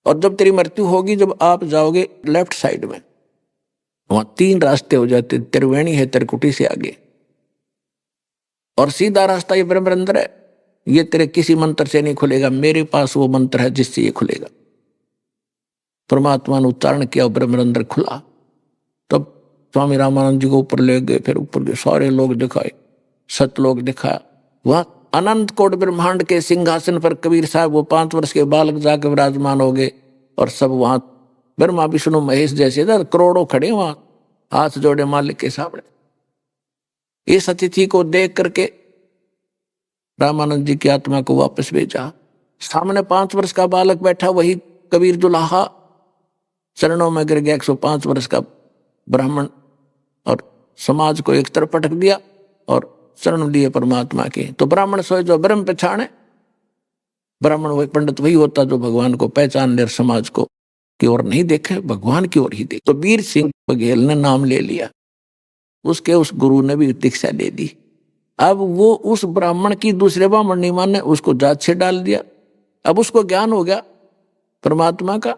S6: और जब तेरी मृत्यु होगी, जब आप जाओगे लेफ्ट साइड में, वहां 3 रास्ते हो जाते, त्रिवेणी है त्रिकुटी से आगे, और सीधा रास्ता ये ब्रह्मरंध्र है। ये तेरे किसी मंत्र से नहीं खुलेगा, मेरे पास वो मंत्र है जिससे ये खुलेगा। परमात्मा ने उच्चारण किया, ब्रह्मरंध्र खुला। तब स्वामी रामानंद जी को ऊपर ले गए, फिर ऊपर के सारे लोग दिखाए, सतलोक दिखाया। वहां अनंत कोट ब्रह्मांड के सिंहासन पर कबीर साहब वो 5 वर्ष के बालक जाके विराजमान हो गए, और सब वहां ब्रह्मा विष्णु महेश जैसे करोड़ों खड़े वहां हाथ जोड़े मालिक के सामने। इस अतिथि को देख करके रामानंद जी की आत्मा को वापस भेजा। सामने 5 वर्ष का बालक बैठा, वही कबीर दुल्हा चरणों में गिर गया। 105 वर्ष का ब्राह्मण, और समाज को एक तरफ पटक दिया और शरण लिए परमात्मा के। तो ब्राह्मण सोए जो ब्रह्म पहचाने, ब्राह्मण वही पंडित वही होता जो भगवान को पहचान ले, समाज को की ओर नहीं देखे, भगवान की ओर ही देखे। तो वीर सिंह बघेल ने नाम ले लिया, उसके उस गुरु ने भी दीक्षा ले ली। अब वो उस ब्राह्मण की दूसरे ब्राह्मण नहीं माने, उसको जात से डाल दिया। अब उसको ज्ञान हो गया परमात्मा का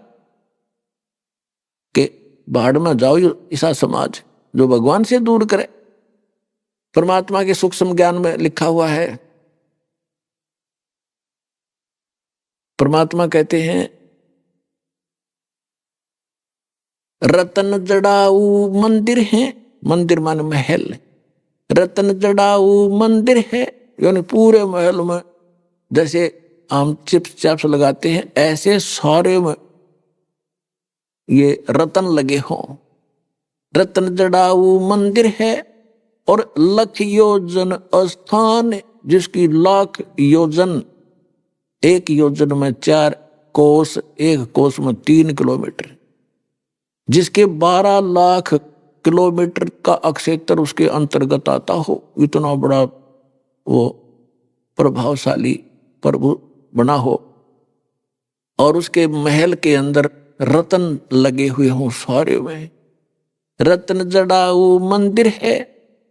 S6: कि भाड़ में जाओ ऐसा समाज जो भगवान से दूर करे। परमात्मा के सूक्ष्म ज्ञान में लिखा हुआ है, परमात्मा कहते हैं रतन जड़ाऊ मंदिर है, मंदिर माने महल, रतन जड़ाऊ मंदिर है, यानी पूरे महल में जैसे हम चिप्स चाप्स लगाते हैं ऐसे सारे में ये रतन लगे हों। रतन जड़ाऊ मंदिर है और लख योजन स्थान, जिसकी लाख योजन, एक योजन में 4 कोस, एक कोस में 3 किलोमीटर, जिसके 12 लाख किलोमीटर का क्षेत्र उसके अंतर्गत आता हो। इतना बड़ा वो प्रभावशाली प्रभु बना हो और उसके महल के अंदर रतन लगे हुए हों सारे में। रत्न जड़ाऊ मंदिर है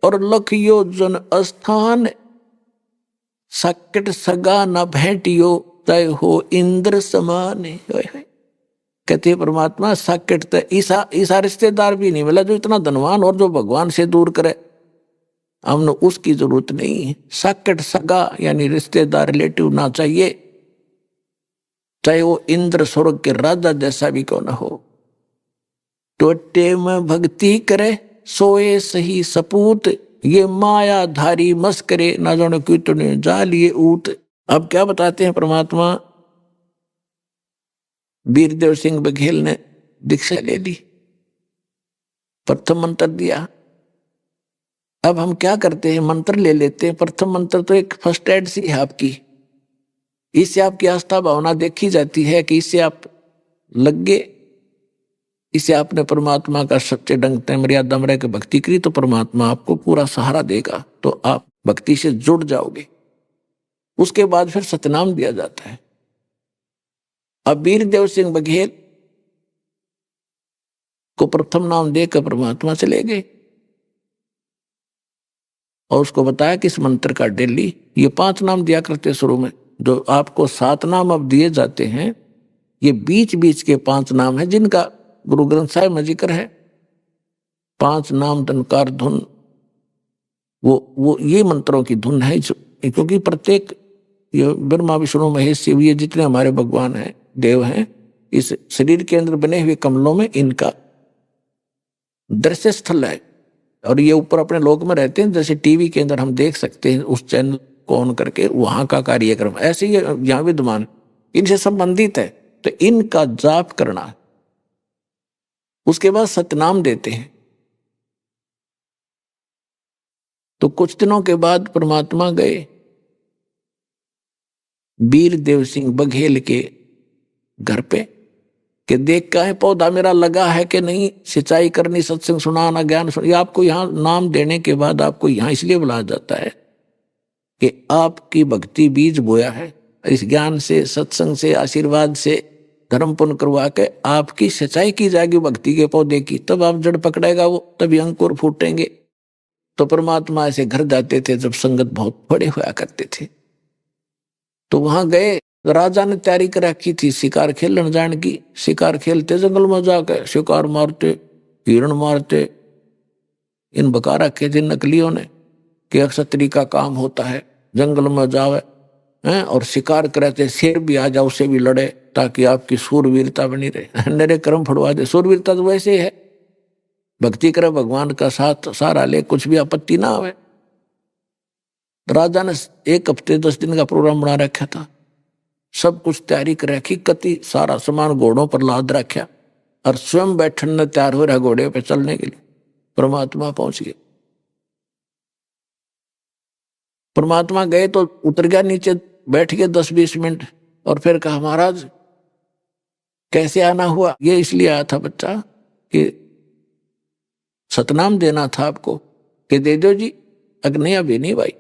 S6: और लख योजन स्थान, सकट सगा न भेटियो तय हो इंद्र समान। कहते परमात्मा सकट तो ईसा रिश्तेदार भी नहीं मिला जो इतना धनवान और जो भगवान से दूर करे, हमने उसकी जरूरत नहीं है। सकट सगा यानी रिश्तेदार रिलेटिव ना चाहिए, चाहे वो इंद्र स्वर्ग के राजा जैसा भी क्यों ना हो। टोटे में भक्ति करे सोए सही सपूत, ये मायाधारी मस्करे ना जाने कितने जा लिए ऊत। अब क्या बताते हैं परमात्मा, वीरदेव सिंह बघेल ने दीक्षा ले ली, प्रथम मंत्र दिया। अब हम क्या करते हैं, मंत्र ले लेते हैं। प्रथम मंत्र तो एक फर्स्ट एड सी है आपकी, इससे आपकी आस्था भावना देखी जाती है कि इससे आप लग गए, इसे आपने परमात्मा का सच्चे ढंग से मर्यादा में रह के भक्ति करी तो परमात्मा आपको पूरा सहारा देगा, तो आप भक्ति से जुड़ जाओगे। उसके बाद फिर सतनाम दिया जाता है। अब वीरदेव सिंह बघेल को प्रथम नाम देकर परमात्मा चले गए और उसको बताया कि इस मंत्र का डेली ये 5 नाम दिया करते शुरू में, जो आपको 7 नाम अब दिए जाते हैं, ये बीच बीच के 5 नाम हैं जिनका गुरु ग्रंथ साहिब में जिक्र है। 5 नाम धनकार धुन, वो ये मंत्रों की धुन है, क्योंकि प्रत्येक ये ब्रह्मा विष्णु महेश शिव ये जितने हमारे भगवान हैं, देव हैं, इस शरीर के अंदर बने हुए कमलों में इनका दृश्य स्थल है और ये ऊपर अपने लोक में रहते हैं। जैसे टीवी के अंदर हम देख सकते हैं उस चैनल को ऑन करके वहां का कार्यक्रम, ऐसे ही यहाँ विद्यमान इनसे संबंधित है, तो इनका जाप करना। उसके बाद सतनाम देते हैं। तो कुछ दिनों के बाद परमात्मा गए वीरदेव सिंह बघेल के घर पे कि देख का है पौधा मेरा लगा है कि नहीं, सिंचाई करनी, सत्संग सुनाना, ज्ञान सुना। आपको यहाँ नाम देने के बाद आपको यहाँ इसलिए बुलाया जाता है कि आपकी भक्ति बीज बोया है, इस ज्ञान से, सत्संग से, आशीर्वाद से धर्म पुण्य करवा के आपकी सिंचाई की जाएगी भक्ति के पौधे की, तब आप जड़ पकड़ेगा वो, तभी अंकुर फूटेंगे। तो परमात्मा ऐसे घर जाते थे जब संगत बहुत बड़े हुआ करते थे, तो वहां गए। राजा ने तैयारी कर रखी थी शिकार खेलने जाने की। शिकार खेलते जंगल में जाकर शिकार मारते, हिरण मारते। इन बका रखे थे नकलियों ने कि क्षत्रिय का काम होता है जंगल में जावे हैं और शिकार करे थे, शेर भी आ जाए उससे भी लड़े ताकि आपकी सूरवीरता बनी रहे। नरे कर्म फड़वा दे। सूरवीरता तो वैसे है, भक्ति करे, भगवान का साथ सहारा ले, कुछ भी आपत्ति ना आवे। राजा ने 1 हफ्ते 10 दिन का प्रोग्राम बना रखा था, सब कुछ तैयारी कर रखी, कति सारा सामान घोड़ों पर लाद रखा और स्वयं बैठने तैयार हो रहा घोड़े पे चलने के लिए। परमात्मा पहुंच गए। परमात्मा गए तो उतर गया नीचे, बैठ गए 10-20 मिनट और फिर कहा महाराज कैसे आना हुआ? ये इसलिए आया था बच्चा कि सतनाम देना था आपको कि दे दो जी। नहीं अभी नहीं भाई,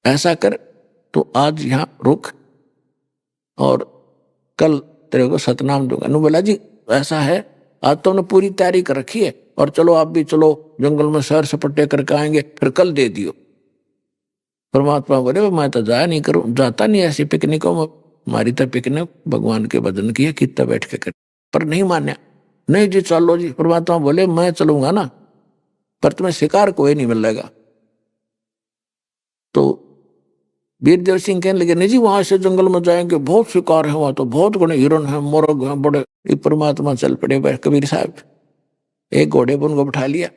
S6: ऐसा कर तो आज यहां रुक और कल तेरे को सतनाम दूंगा। नु बोला जी ऐसा है, आज तो उन्होंने पूरी तैयारी कर रखी है और चलो आप भी चलो, जंगल में सैर सपट्टे करके आएंगे, फिर कल दे दियो। परमात्मा बोले मैं तो जाया नहीं करूं, जाता नहीं ऐसी पिकनिकों में, हमारी तो पिकने भगवान के भजन किया, कितना बैठ के कर, पर नहीं मान्या। नहीं जी चलो जी। परमात्मा बोले मैं चलूंगा ना, पर तुम्हें शिकार कोई नहीं मिलेगा। तो वीरदेव सिंह कहने लगे नहीं जी वहां से जंगल में जाएंगे, बहुत शिकार है वहां, तो बहुत घने हिरण है, मोरग है बड़े। ये परमात्मा चल पड़े कबीर साहब, एक घोड़े पर उनको बैठा लिया,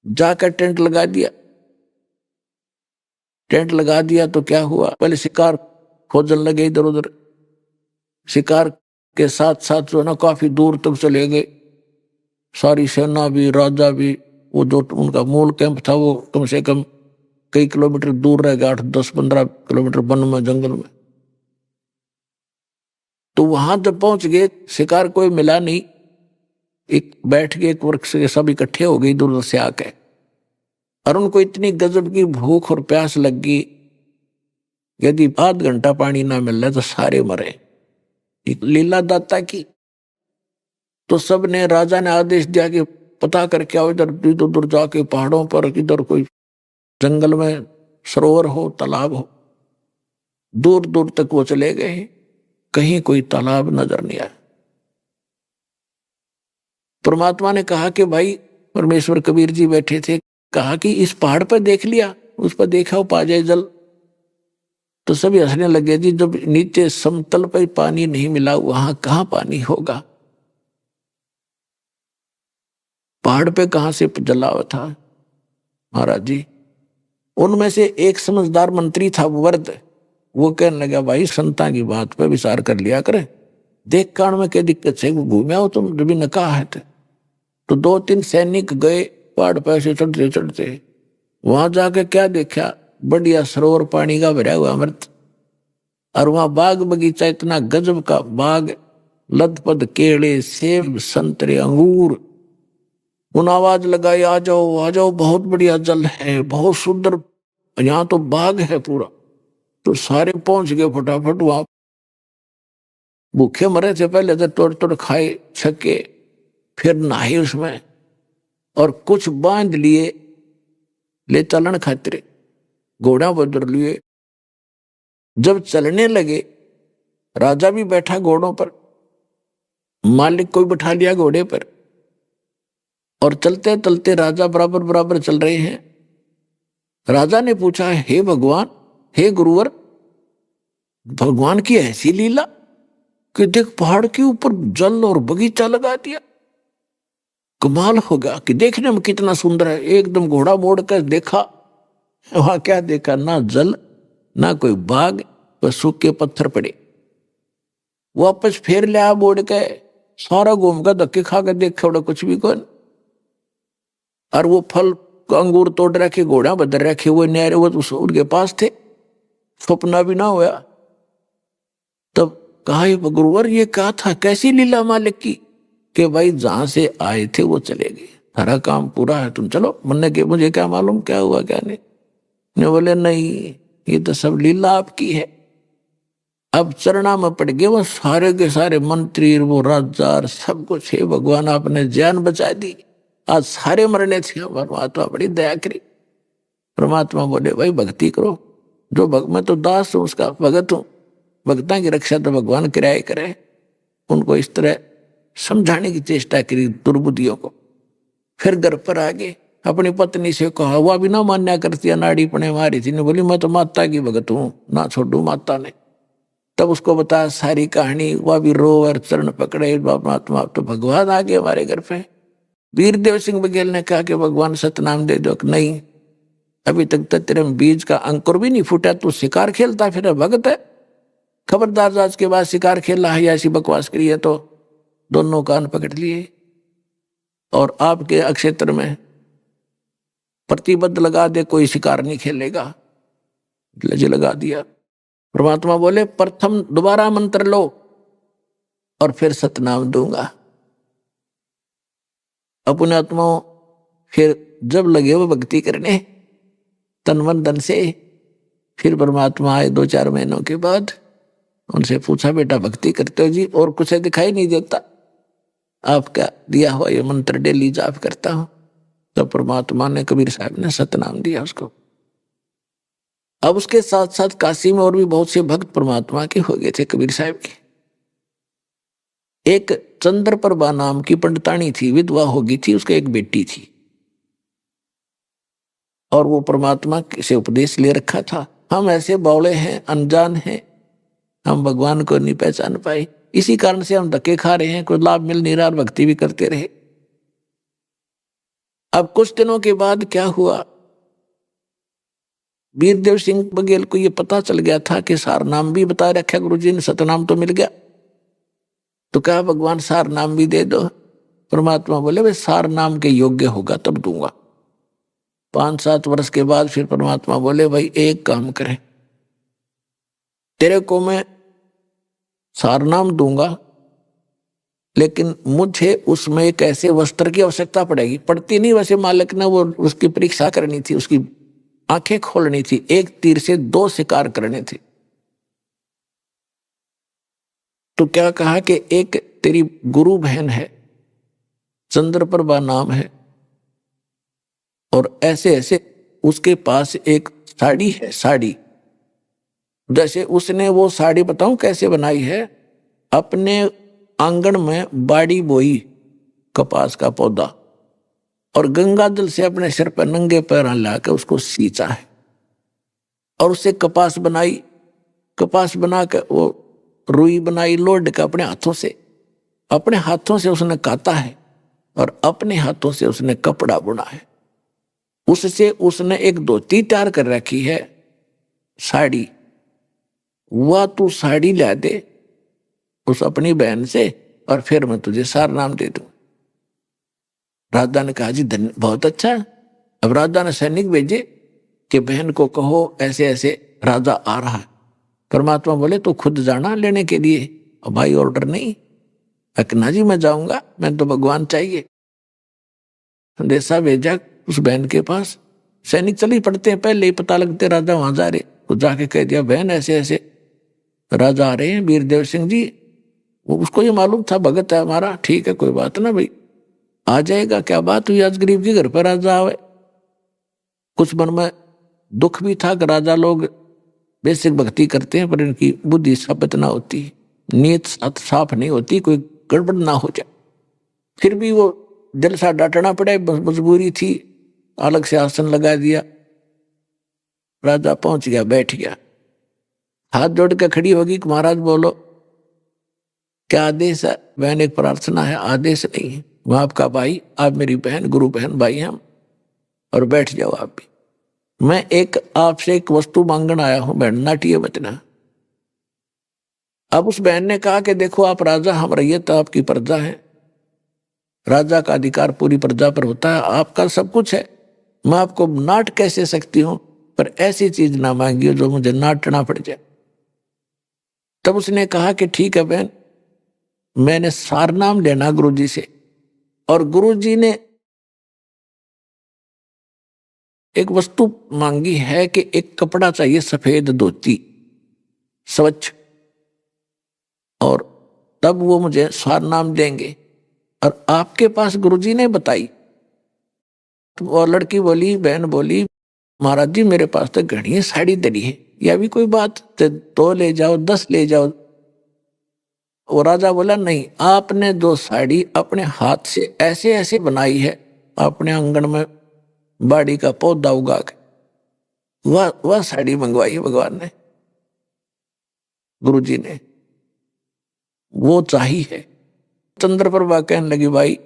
S6: जाकर टेंट लगा दिया। टेंट लगा दिया तो क्या हुआ, पहले शिकार खोजने लगे इधर उधर। शिकार के साथ साथ जो है ना काफी दूर तक चले गए, सारी सेना भी, राजा भी। वो जो उनका मूल कैंप था वो कम से कम कई किलोमीटर दूर रह गया, 8-10-15 किलोमीटर वन में, जंगल में। तो वहां जब पहुंच गए, शिकार कोई मिला नहीं। एक बैठ के एक वृक्ष के सब इकट्ठे हो गए दूर से आके, और उनको इतनी गजब की भूख और प्यास लग गई, यदि आध घंटा पानी ना मिल रहा तो सारे मरे। एक लीला दाता की। तो सब ने, राजा ने आदेश दिया कि पता करके आओ, इधर दूर जाके पहाड़ों पर किधर कोई जंगल में सरोवर हो, तालाब हो। दूर दूर तक वो चले गए, कहीं कोई तालाब नजर नहीं आया। परमात्मा ने कहा कि भाई, परमेश्वर कबीर जी बैठे थे, कहा कि इस पहाड़ पर देख लिया, उस पर देखा हो पा जाए जल। तो सभी हंसने लगे जी, जब नीचे समतल पर पानी नहीं मिला वहां कहां पानी होगा, पहाड़ पे कहां से जला हुआ था। महाराज जी, उनमें से एक समझदार मंत्री था वर्द, वो कहने लगा भाई संता की बात पे विचार कर लिया करे, देख कान में क्या दिक्कत है, वो घूमे हो तुम जब न कहा है। तो 2-3 सैनिक गए पहाड़ पे से चढ़ते चढ़ते, वहां जाके क्या देखा, बढ़िया सरोवर पानी का भरा हुआ अमृत, और वहां बाग बगीचा, इतना गजब का बाग, लदपद केले, सेब, संतरे, अंगूर। उन आवाज लगाई आ जाओ आ जाओ, बहुत बढ़िया जल है, बहुत सुंदर, यहाँ तो बाग है पूरा। तो सारे पहुंच गए फटाफट वहां। भूखे मरे थे पहले तो, तोड़ तोड़ खाए छके, फिर नहाए उसमें, और कुछ बांध लिए ले चलन खातिर, घोड़ा बदल लिए। जब चलने लगे, राजा भी बैठा घोड़ों पर, मालिक को भी बैठा लिया घोड़े पर, और चलते चलते राजा बराबर बराबर चल रहे हैं। राजा ने पूछा, हे भगवान, हे गुरुवर, भगवान की ऐसी लीला कि देख पहाड़ के ऊपर जल और बगीचा लगा दिया, कमाल होगा कि देखने में कितना सुंदर है। एकदम घोड़ा मोड़ कर देखा, वहां क्या देखा, ना जल ना कोई बाग, बस सूखे पत्थर पड़े। वापस फेर लिया मोड़ के, सारा घूम का धक्के खा कर देखा, उड़ा कुछ भी कौन। और वो फल अंगूर तोड़ रखे, घोड़ा बदल रखे, वो न्यारे वो तो उनके पास थे, सपना भी ना हुआ। तब कहा, गुरुवर ये कहा था, कैसी लीला मालिक की, कि भाई जहां से आए थे वो चले गए, सारा काम पूरा है, तुम चलो। मन के मुझे क्या मालूम क्या हुआ क्या नहीं। ने बोले नहीं, ये तो सब लीला आपकी है। अब चरणा में पड़ गए वो सारे के सारे मंत्री, वो राजा, सब कुछ। हे भगवान, आपने जान बचा दी, आज सारे मरने थे। परमात्मा बड़ी दया करी। परमात्मा बोले भाई भक्ति करो, जो मैं तो दास हूं, उसका भगत हूं, भक्ता की रक्षा तो भगवान किराए करे। उनको इस तरह समझाने की चेष्टा करी दुर्बुद्धियों को। फिर घर पर आ गए, अपनी पत्नी से कहा, वह भी ना मान्या करती, अनाड़ी पने मारी थी। ने बोली मैं तो माता की भगत हूं, ना छोड़ू माता ने। तब उसको बताया सारी कहानी, वह भी रो और चरण पकड़े, परमात्मा तो भगवान आ गए हमारे घर पे। वीरदेव सिंह बघेल ने कहा कि भगवान सतनाम दे दो। नहीं, अभी तक तो तेरे बीज का अंकुर भी नहीं फूटा, तू शिकार खेलता फिर भगत है। खबरदार, आज के बाद शिकार खेला है या ऐसी बकवास करी है तो दोनों कान पकड़ लिए, और आपके अक्षेत्र में प्रतिबद्ध लगा दे, कोई शिकार नहीं खेलेगा। लज लगा दिया। परमात्मा बोले प्रथम दोबारा मंत्र लो और फिर सतनाम दूंगा। अपने आत्माओं फिर जब लगे वो भक्ति करने तन मन धन से, फिर परमात्मा आए 2-4 महीनों के बाद। उनसे पूछा, बेटा भक्ति करते हो जी? और कुछ दिखाई नहीं देता, आपका दिया हुआ ये मंत्र डेली जाप करता हूं। तो परमात्मा ने, कबीर साहब ने सतनाम दिया उसको। अब उसके साथ साथ काशी में और भी बहुत से भक्त परमात्मा के हो गए थे कबीर साहब के। एक चंद्रप्रभा नाम की पंडितानी थी, विधवा हो गई थी, उसका एक बेटी थी और वो परमात्मा से उपदेश ले रखा था। हम ऐसे बौले हैं, अनजान हैं, हम भगवान को नहीं पहचान पाए, इसी कारण से हम धक्के खा रहे हैं, कोई लाभ मिल नहीं रहा और भक्ति भी करते रहे। अब कुछ दिनों के बाद क्या हुआ, वीरदेव सिंह बघेल को ये पता चल गया था कि सार नाम भी बता रखा गुरुजी ने, सतनाम तो मिल गया, तो कहा भगवान सार नाम भी दे दो। परमात्मा बोले भाई सार नाम के योग्य होगा तब दूंगा। 5-7 वर्ष के बाद फिर परमात्मा बोले भाई एक काम करें, तेरे को मैं सार नाम दूंगा लेकिन मुझे उसमें एक ऐसे वस्त्र की आवश्यकता पड़ेगी। पड़ती नहीं, वैसे मालिक ने वो उसकी परीक्षा करनी थी, उसकी आंखें खोलनी थी, एक तीर से 2 शिकार करने थे। तो क्या कहा कि एक तेरी गुरु बहन है, चंद्रप्रभा नाम है, और ऐसे ऐसे उसके पास एक साड़ी है, साड़ी जैसे उसने वो साड़ी बताऊं कैसे बनाई है, अपने आंगन में बाड़ी बोई कपास का पौधा और गंगा जल से अपने सिर पर नंगे पैर लाकर उसको सींचा है और उससे कपास बनाई। कपास बनाकर वो रुई बनाई लोड का अपने हाथों से उसने काता है और अपने हाथों से उसने कपड़ा बुना है। उससे उसने एक धोती तैयार कर रखी है, साड़ी। वह तू साड़ी ला दे उस अपनी बहन से और फिर मैं तुझे सार नाम दे दूं। राजा ने कहा जी धन्य, बहुत अच्छा। अब राजा ने सैनिक भेजे कि बहन को कहो ऐसे ऐसे राजा आ रहा है। परमात्मा बोले तो खुद जाना लेने के लिए। और भाई ऑर्डर नहीं, अकना जी मैं जाऊंगा, मैं तो भगवान चाहिए। संदेशा भेजा उस बहन के पास। सैनिक चल ही पड़ते हैं, पहले ही पता लगते राजा वहां जा रहे, तो जाके कह दिया बहन ऐसे ऐसे राजा आ रहे हैं, वीरदेव सिंह जी। वो उसको ये मालूम था भगत है हमारा, ठीक है कोई बात ना भाई, आ जाएगा। क्या बात हुई आज गरीब के घर पर राजा आवे। कुछ मन में दुख भी था कि राजा लोग बेसिक भक्ति करते हैं पर इनकी बुद्धि साबित ना होती, नीयत साफ नहीं होती, कोई गड़बड़ ना हो जाए। फिर भी वो जलसा डांटना पड़े, मजबूरी थी, अलग से आसन लगा दिया। राजा पहुंच गया, बैठ गया, हाथ जोड़ के खड़ी होगी कि महाराज बोलो क्या आदेश है। बहन एक प्रार्थना है, आदेश नहीं है, मैं आपका भाई, आप मेरी बहन, गुरु बहन भाई हम, और बैठ जाओ आप भी। मैं एक आपसे एक वस्तु मांगन आया हूं, बहन नाटिए बचना। अब उस बहन ने कहा कि देखो आप राजा, हम रैयत आपकी प्रजा है, राजा का अधिकार पूरी प्रजा पर होता है, आपका सब कुछ है, मैं आपको नाट कैसे सकती हूं, पर ऐसी चीज ना मांगियो जो मुझे नाटना पड़ जाए। तब उसने कहा कि ठीक है बहन, मैंने सार नाम लेना गुरुजी से, और गुरुजी ने एक वस्तु मांगी है कि एक कपड़ा चाहिए, सफेद धोती, स्वच्छ, और तब वो मुझे सार नाम देंगे। और आपके पास गुरुजी ने बताई। तो वो लड़की बोली, बहन बोली महाराज जी मेरे पास तो घनी साड़ी दरी है, या भी कोई बात, तो 2 ले जाओ, 10 ले जाओ। वो राजा बोला नहीं, आपने जो साड़ी अपने हाथ से ऐसे ऐसे बनाई है, अपने आंगन में बाड़ी का पौधा उगा के, वह साड़ी मंगवाई है भगवान ने, गुरुजी ने, वो चाहिए है। चंद्रप्रभा कहने लगी भाई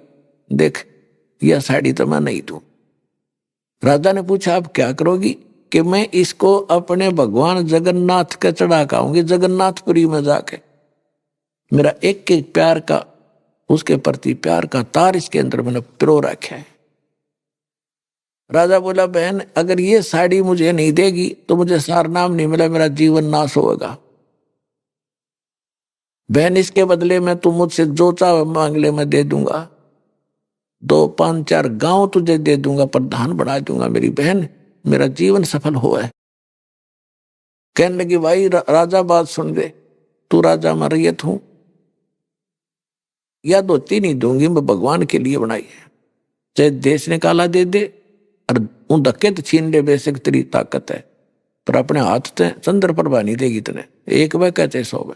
S6: देख यह साड़ी तो मैं नहीं दूं। राजा ने पूछा आप क्या करोगी, कि मैं इसको अपने भगवान जगन्नाथ के चढ़ा खाऊंगी, जगन्नाथपुरी में जाके। मेरा एक एक प्यार का, उसके प्रति प्यार का तार इसके अंदर मैंने पिरो रखा है। राजा बोला बहन अगर ये साड़ी मुझे नहीं देगी तो मुझे सार नाम नहीं मिला, मेरा जीवन नाश होगा। बहन इसके बदले में तू मुझसे जो चाहे मांग ले, मैं दे दूंगा, 2, 5, 4 गांव तुझे दे दूंगा, प्रधान बना दूंगा मेरी बहन, मेरा जीवन सफल हुआ है। कहने लगी भाई राजा बात सुन ले, तू राजा मैं रैयत हूं, या धोती नहीं दूंगी, मैं भगवान के लिए बनाई है, चाहे देश निकाला दे दे और उन धक्के तो छीन ले, बेशक तेरी ताकत है, पर अपने हाथ से चंद्र प्रभा नहीं देगी इतने, एक वे कहते 100 वे।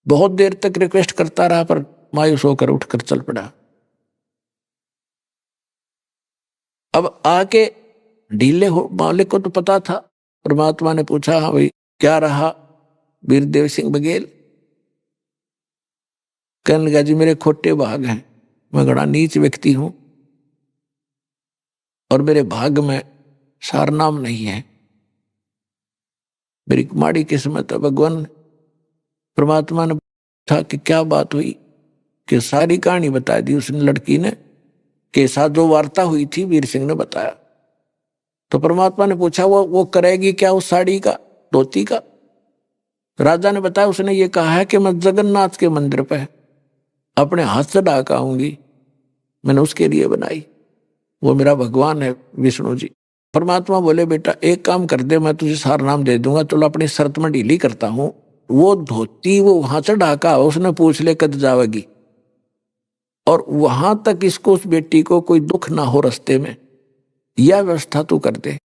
S6: बहुत देर तक रिक्वेस्ट करता रहा पर मायूस होकर उठकर चल पड़ा। अब आके ढीले हो, मालिक को तो पता था। परमात्मा ने पूछा, हाँ भाई क्या रहा वीरदेव सिंह बघेल? कहने लगा, जी मेरे खोटे भाग हैं, मैं बड़ा नीच व्यक्ति हूं और मेरे भाग में सारनाम नहीं है, मेरी माड़ी किस्मत है। भगवान परमात्मा ने पूछा कि क्या बात हुई, कि सारी कहानी बता दी उसने, लड़की ने, के साथ जो वार्ता हुई थी वीर सिंह ने बताया। तो परमात्मा ने पूछा, वो करेगी क्या उस साड़ी का, धोती का? राजा ने बताया, उसने ये कहा है कि मैं जगन्नाथ के मंदिर पे अपने हाथ से ढाका आऊंगी, मैंने उसके लिए बनाई, वो मेरा भगवान है विष्णु जी। परमात्मा बोले, बेटा एक काम कर दे, मैं तुझे सारनाम दे दूंगा, चलो अपनी शर्त में ढीली करता हूं, वो धोती वो वहां से ढाका उसने पूछ ले कद जावेगी, और वहां तक इसको उस बेटी को कोई दुख ना हो रास्ते में, यह व्यवस्था तू कर दे।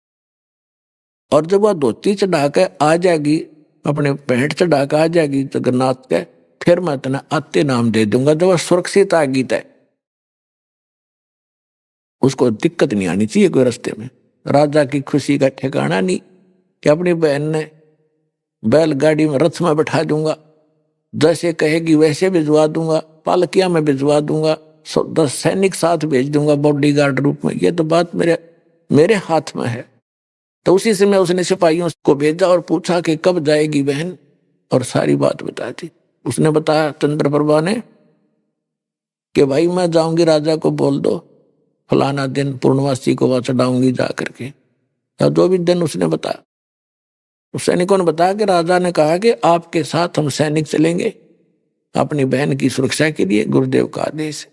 S6: और जब वह धोती चढ़ा के आ जाएगी, अपने पैंट चढ़ा के आ जाएगी जगन्नाथ के, फिर मैं तेना आते नाम दे दूंगा। जब वह सुरक्षित आ गई तय, उसको दिक्कत नहीं आनी चाहिए कोई रास्ते में। राजा की खुशी का ठिकाना नहीं कि अपनी बहन ने बैलगाड़ी में रथ में बैठा दूंगा, जैसे कहेगी वैसे भिजवा दूंगा, पालकिया में भिजवा दूंगा, 10 सैनिक साथ भेज दूंगा बॉडीगार्ड रूप में, ये तो बात मेरे हाथ में है। तो उसी समय उसने सिपाहियों को भेजा और पूछा कि कब जाएगी बहन, और सारी बात बता दी। उसने बताया चंद्रप्रभा ने कि भाई मैं जाऊंगी, राजा को बोल दो फलाना दिन पूर्णवासी को वहां चढ़ाऊंगी जा करके, या जो भी दिन उसने बताया। उस सैनिकों ने बताया कि राजा ने कहा कि आपके साथ हम सैनिक चलेंगे अपनी बहन की सुरक्षा के लिए, गुरुदेव का आदेश है,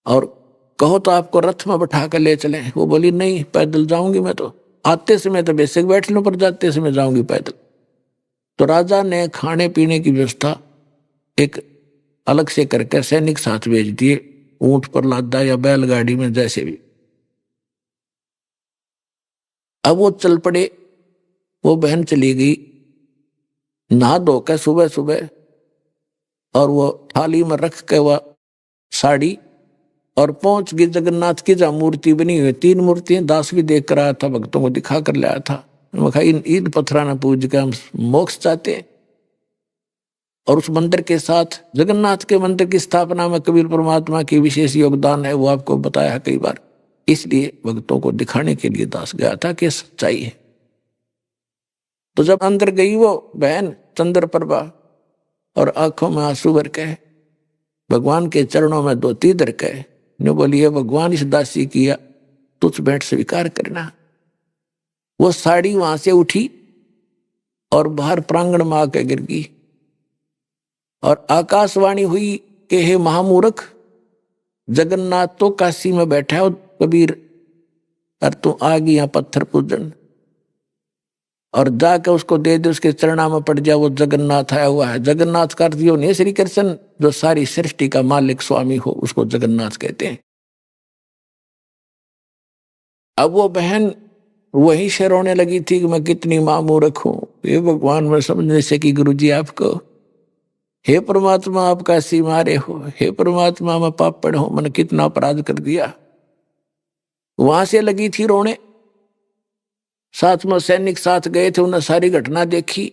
S6: और कहो तो आपको रथ में बैठा कर ले चले। वो बोली नहीं, पैदल जाऊंगी मैं, तो आते समय तो बेसिक बैठ लूं, पर जाते समय जाऊंगी पैदल। तो राजा ने खाने पीने की व्यवस्था एक अलग से करके सैनिक साथ भेज दिए, ऊंट पर लादा या बैलगाड़ी में, जैसे भी। अब वो चल पड़े, वो बहन चली गई नहा धोकर सुबह सुबह, और वो थाली में रख के वह साड़ी, और पहुंच गई जगन्नाथ की जहां मूर्ति बनी हुई, 3 मूर्तियां दास भी देख कर आया था, भक्तों को दिखा कर लाया था। मैं कहा इन पत्थरा न पूज के हम मोक्ष चाहते हैं। और उस मंदिर के साथ जगन्नाथ के मंदिर की स्थापना में कबीर परमात्मा की विशेष योगदान है, वो आपको बताया है कई बार, इसलिए भक्तों को दिखाने के लिए दास गया था कि सच्चाई है। तो जब अंदर गई वो बहन चंद्रप्रभा, और आंखों में आंसू भर के भगवान के चरणों में धोती धर के ने बोली, है भगवान इस दासी किया तुझ बैठ स्वीकार करना। वो साड़ी वहां से उठी और बाहर प्रांगण में आके गिर गई, और आकाशवाणी हुई कि हे महामूर्ख, जगन्नाथ तो काशी में बैठा है कबीर, और तू आ गई यहाँ पत्थर पूजन, और जाके उसको दे दे, उसके चरणा में पड़ जा, वो जगन्नाथ आया हुआ है। जगन्नाथ का अर्थ नहीं श्री कृष्ण जो सारी सृष्टि का मालिक स्वामी हो, उसको जगन्नाथ कहते हैं। अब वो बहन वहीं से रोने लगी थी कि मैं कितनी मामूर्ख हूं, ये भगवान में समझने से कि गुरु जी आपको, हे परमात्मा आप कैसी मारे हो, हे परमात्मा मैं पापड़ हूं, मैंने कितना अपराध कर दिया। वहां से लगी थी रोने। साथ में सैनिक साथ गए थे, उन्हें सारी घटना देखी,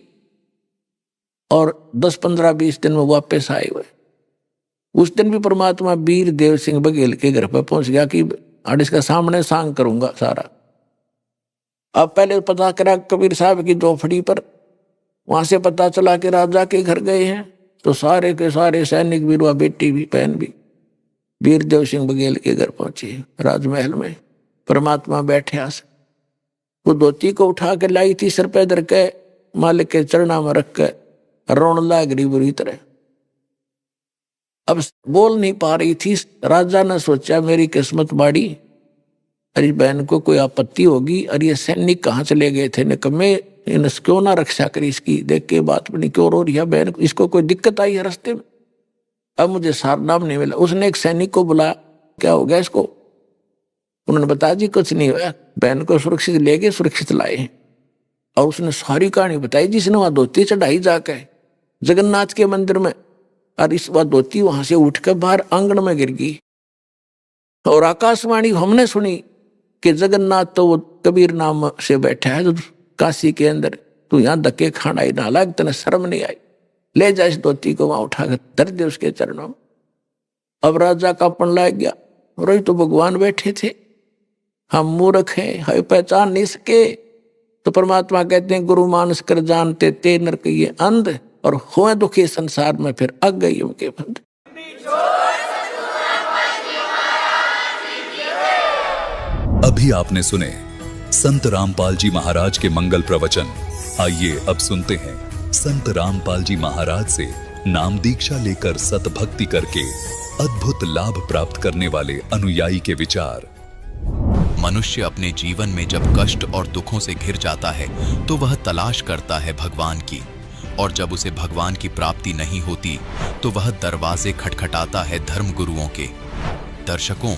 S6: और 10, 15, 20 दिन में वापस आए हुए। उस दिन भी परमात्मा वीर देव सिंह बघेल के घर पर पहुंच गया कि इसका सामने सांग करूंगा सारा। अब पहले पता करा कबीर साहब की झोपड़ी पर, वहां से पता चला कि राजा के घर गए हैं, तो सारे के सारे सैनिक भी, बेटी भी, बहन भी वीर देव सिंह बघेल के घर पहुंचे। राजमहल में परमात्मा बैठे आस, वो धोती को उठा के लाई थी सर पे धर के, मालिक के चरणा में रख के रोन लाग रही बुरी तरह। अब बोल नहीं पा रही थी। राजा ने सोचा मेरी किस्मत बाड़ी, अरे बहन को कोई आपत्ति होगी, और ये सैनिक कहाँ चले गए थे निकम्मे, इन क्यों ना रक्षा करी इसकी, देख के बात बनी क्यों रो रही है बहन, इसको कोई दिक्कत आई है रास्ते में। अब मुझे सारनाम नहीं मिला। उसने एक सैनिक को बुलाया, क्या हो गया इसको? उन्होंने बताया जी कुछ नहीं हुआ, बहन को सुरक्षित ले गए, सुरक्षित लाए। और उसने सारी कहानी बताई जिसने वहां धोती चढ़ाई जाके जगन्नाथ के मंदिर में, और इस बार धोती वहां से उठकर बाहर आंगन में गिर गई। और आकाशवाणी हमने सुनी कि जगन्नाथ तो वो कबीर नाम से बैठा है तो काशी के अंदर, तू यहाँ धक्के खाना ही ना लग, तने शर्म नहीं आई, ले जा इस धोती को वहां उठाकर धर दे उसके चरणों में। अब राजा का पन लग गया, रोई तो भगवान बैठे थे, हम मूर्ख हैं, है पहचान नहीं सके। तो परमात्मा कहते हैं गुरु मानस कर जानते ते नरक ये अंध, और हुए दुखी संसार में फिर अग गई उनके बंद।
S1: अभी आपने सुने संत रामपाल जी महाराज के मंगल प्रवचन। आइए अब सुनते हैं संत रामपाल जी महाराज से नाम दीक्षा लेकर सतभक्ति करके अद्भुत लाभ प्राप्त करने वाले अनुयायी के विचार।
S3: मनुष्य अपने जीवन में जब कष्ट और दुखों से घिर जाता है तो वह तलाश करता है भगवान की, और जब उसे भगवान की प्राप्ति नहीं होती तो वह दरवाजे खटखटाता है धर्म गुरुओं के। दर्शकों,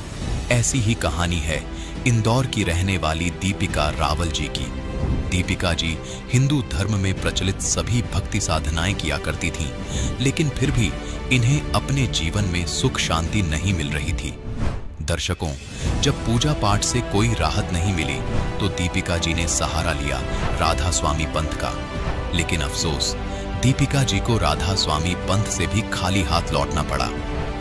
S3: ऐसी ही कहानी है इंदौर की रहने वाली दीपिका रावल जी की। दीपिका जी हिंदू धर्म में प्रचलित सभी भक्ति साधनाएं किया करती थीं, लेकिन फिर भी इन्हें अपने जीवन में सुख शांति नहीं मिल रही थी। दर्शकों, जब पूजा पाठ से कोई राहत नहीं मिली तो दीपिका जी ने सहारा लिया राधा स्वामी पंथ का। लेकिन अफसोस, दीपिका जी को राधा स्वामी पंथ से भी खाली हाथ लौटना पड़ा।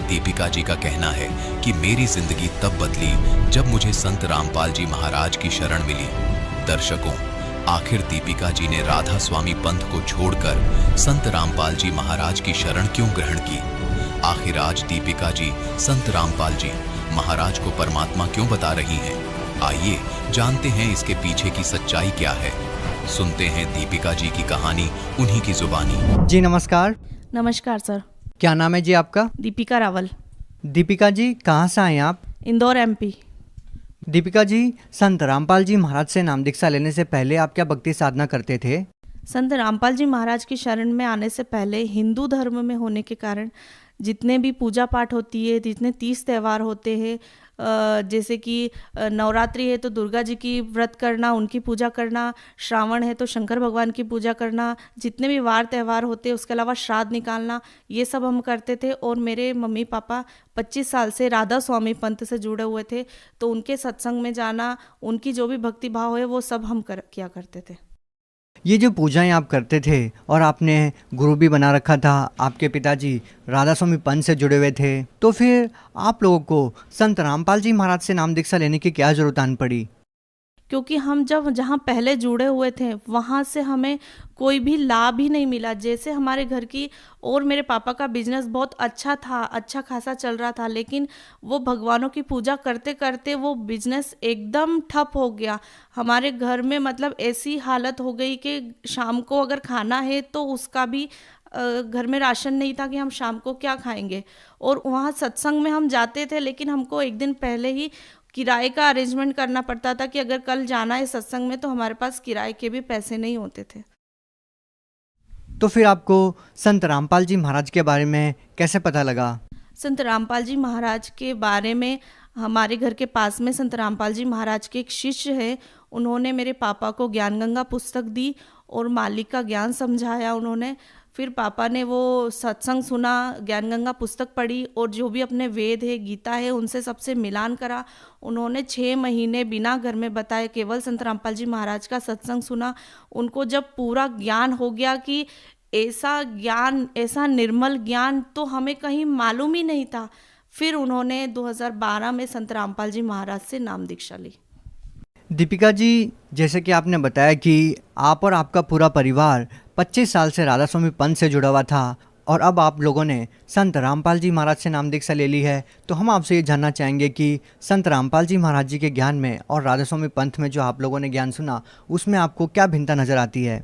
S3: दीपिका जी का कहना है कि मेरी जिंदगी तब बदली जब मुझे संत रामपाल जी महाराज की शरण मिली। दर्शकों, आखिर दीपिका जी ने राधा स्वामी पंथ को छोड़कर संत रामपाल जी महाराज की शरण क्यों ग्रहण की? आखिर आज दीपिका जी संत रामपाल जी महाराज को परमात्मा क्यों बता रही हैं? आइए जानते हैं इसके पीछे की सच्चाई क्या है। सुनते हैं दीपिका जी की कहानी उन्हीं की जुबानी।
S7: जी नमस्कार।
S8: नमस्कार सर।
S7: क्या नाम है जी आपका?
S8: दीपिका रावल।
S7: दीपिका जी कहाँ से आए आप?
S8: इंदौर एमपी।
S7: दीपिका जी, संत रामपाल जी महाराज से नाम दीक्षा लेने से पहले आप क्या भक्ति साधना करते थे?
S8: संत रामपाल जी महाराज की शरण में आने से पहले हिंदू धर्म में होने के कारण जितने भी पूजा पाठ होती है, जितने 30 त्यौहार होते हैं, जैसे कि नवरात्रि है तो दुर्गा जी की व्रत करना, उनकी पूजा करना, श्रावण है तो शंकर भगवान की पूजा करना, जितने भी वार त्यौहार होते हैं उसके अलावा श्राद्ध निकालना, ये सब हम करते थे। और मेरे मम्मी पापा 25 साल से राधा स्वामी पंथ से जुड़े हुए थे, तो उनके सत्संग में जाना, उनकी जो भी भक्ति भाव है वो सब हम किया करते थे।
S7: ये जो पूजाएं आप करते थे और आपने गुरु भी बना रखा था, आपके पिताजी राधा स्वामी पंथ से जुड़े हुए थे, तो फिर आप लोगों को संत रामपाल जी महाराज से नाम दीक्षा लेने की क्या जरूरत आन पड़ी?
S8: क्योंकि हम जहाँ पहले जुड़े हुए थे वहाँ से हमें कोई भी लाभ ही नहीं मिला। जैसे हमारे घर की और मेरे पापा का बिजनेस बहुत अच्छा था, अच्छा खासा चल रहा था, लेकिन वो भगवानों की पूजा करते करते वो बिजनेस एकदम ठप हो गया। हमारे घर में मतलब ऐसी हालत हो गई कि शाम को अगर खाना है तो उसका भी घर में राशन नहीं था कि हम शाम को क्या खाएंगे। और वहाँ सत्संग में हम जाते थे, लेकिन हमको एक दिन पहले ही किराए का अरेंजमेंट करना पड़ता था कि अगर कल जाना है सत्संग में तो हमारे पास किराए के भी पैसे नहीं होते थे।
S7: तो फिर आपको संत रामपाल जी महाराज के बारे में कैसे पता लगा?
S8: संत रामपाल जी महाराज के बारे में हमारे घर के पास में संत रामपाल जी महाराज के एक शिष्य है, उन्होंने मेरे पापा को ज्ञान गंगा पुस्तक दी और मालिक का ज्ञान समझाया उन्होंने। फिर पापा ने वो सत्संग सुना, ज्ञान गंगा पुस्तक पढ़ी और जो भी अपने वेद है, गीता है, उनसे सबसे मिलान करा। उन्होंने 6 महीने बिना घर में बताए केवल संत रामपाल जी महाराज का सत्संग सुना। उनको जब पूरा ज्ञान हो गया कि ऐसा ज्ञान, ऐसा निर्मल ज्ञान तो हमें कहीं मालूम ही नहीं था, फिर उन्होंने 2012 में संत रामपाल जी महाराज से नाम दीक्षा ली।
S7: दीपिका जी, जैसे कि आपने बताया कि आप और आपका पूरा परिवार 25 साल से राधा स्वामी पंथ से जुड़ा हुआ था और अब आप लोगों ने संत रामपाल जी महाराज से नाम दीक्षा ले ली है, तो हम आपसे ये जानना चाहेंगे कि संत रामपाल जी महाराज जी के ज्ञान में और राधा स्वामी पंथ में जो आप लोगों ने ज्ञान सुना, उसमें आपको क्या भिन्नता नज़र आती है?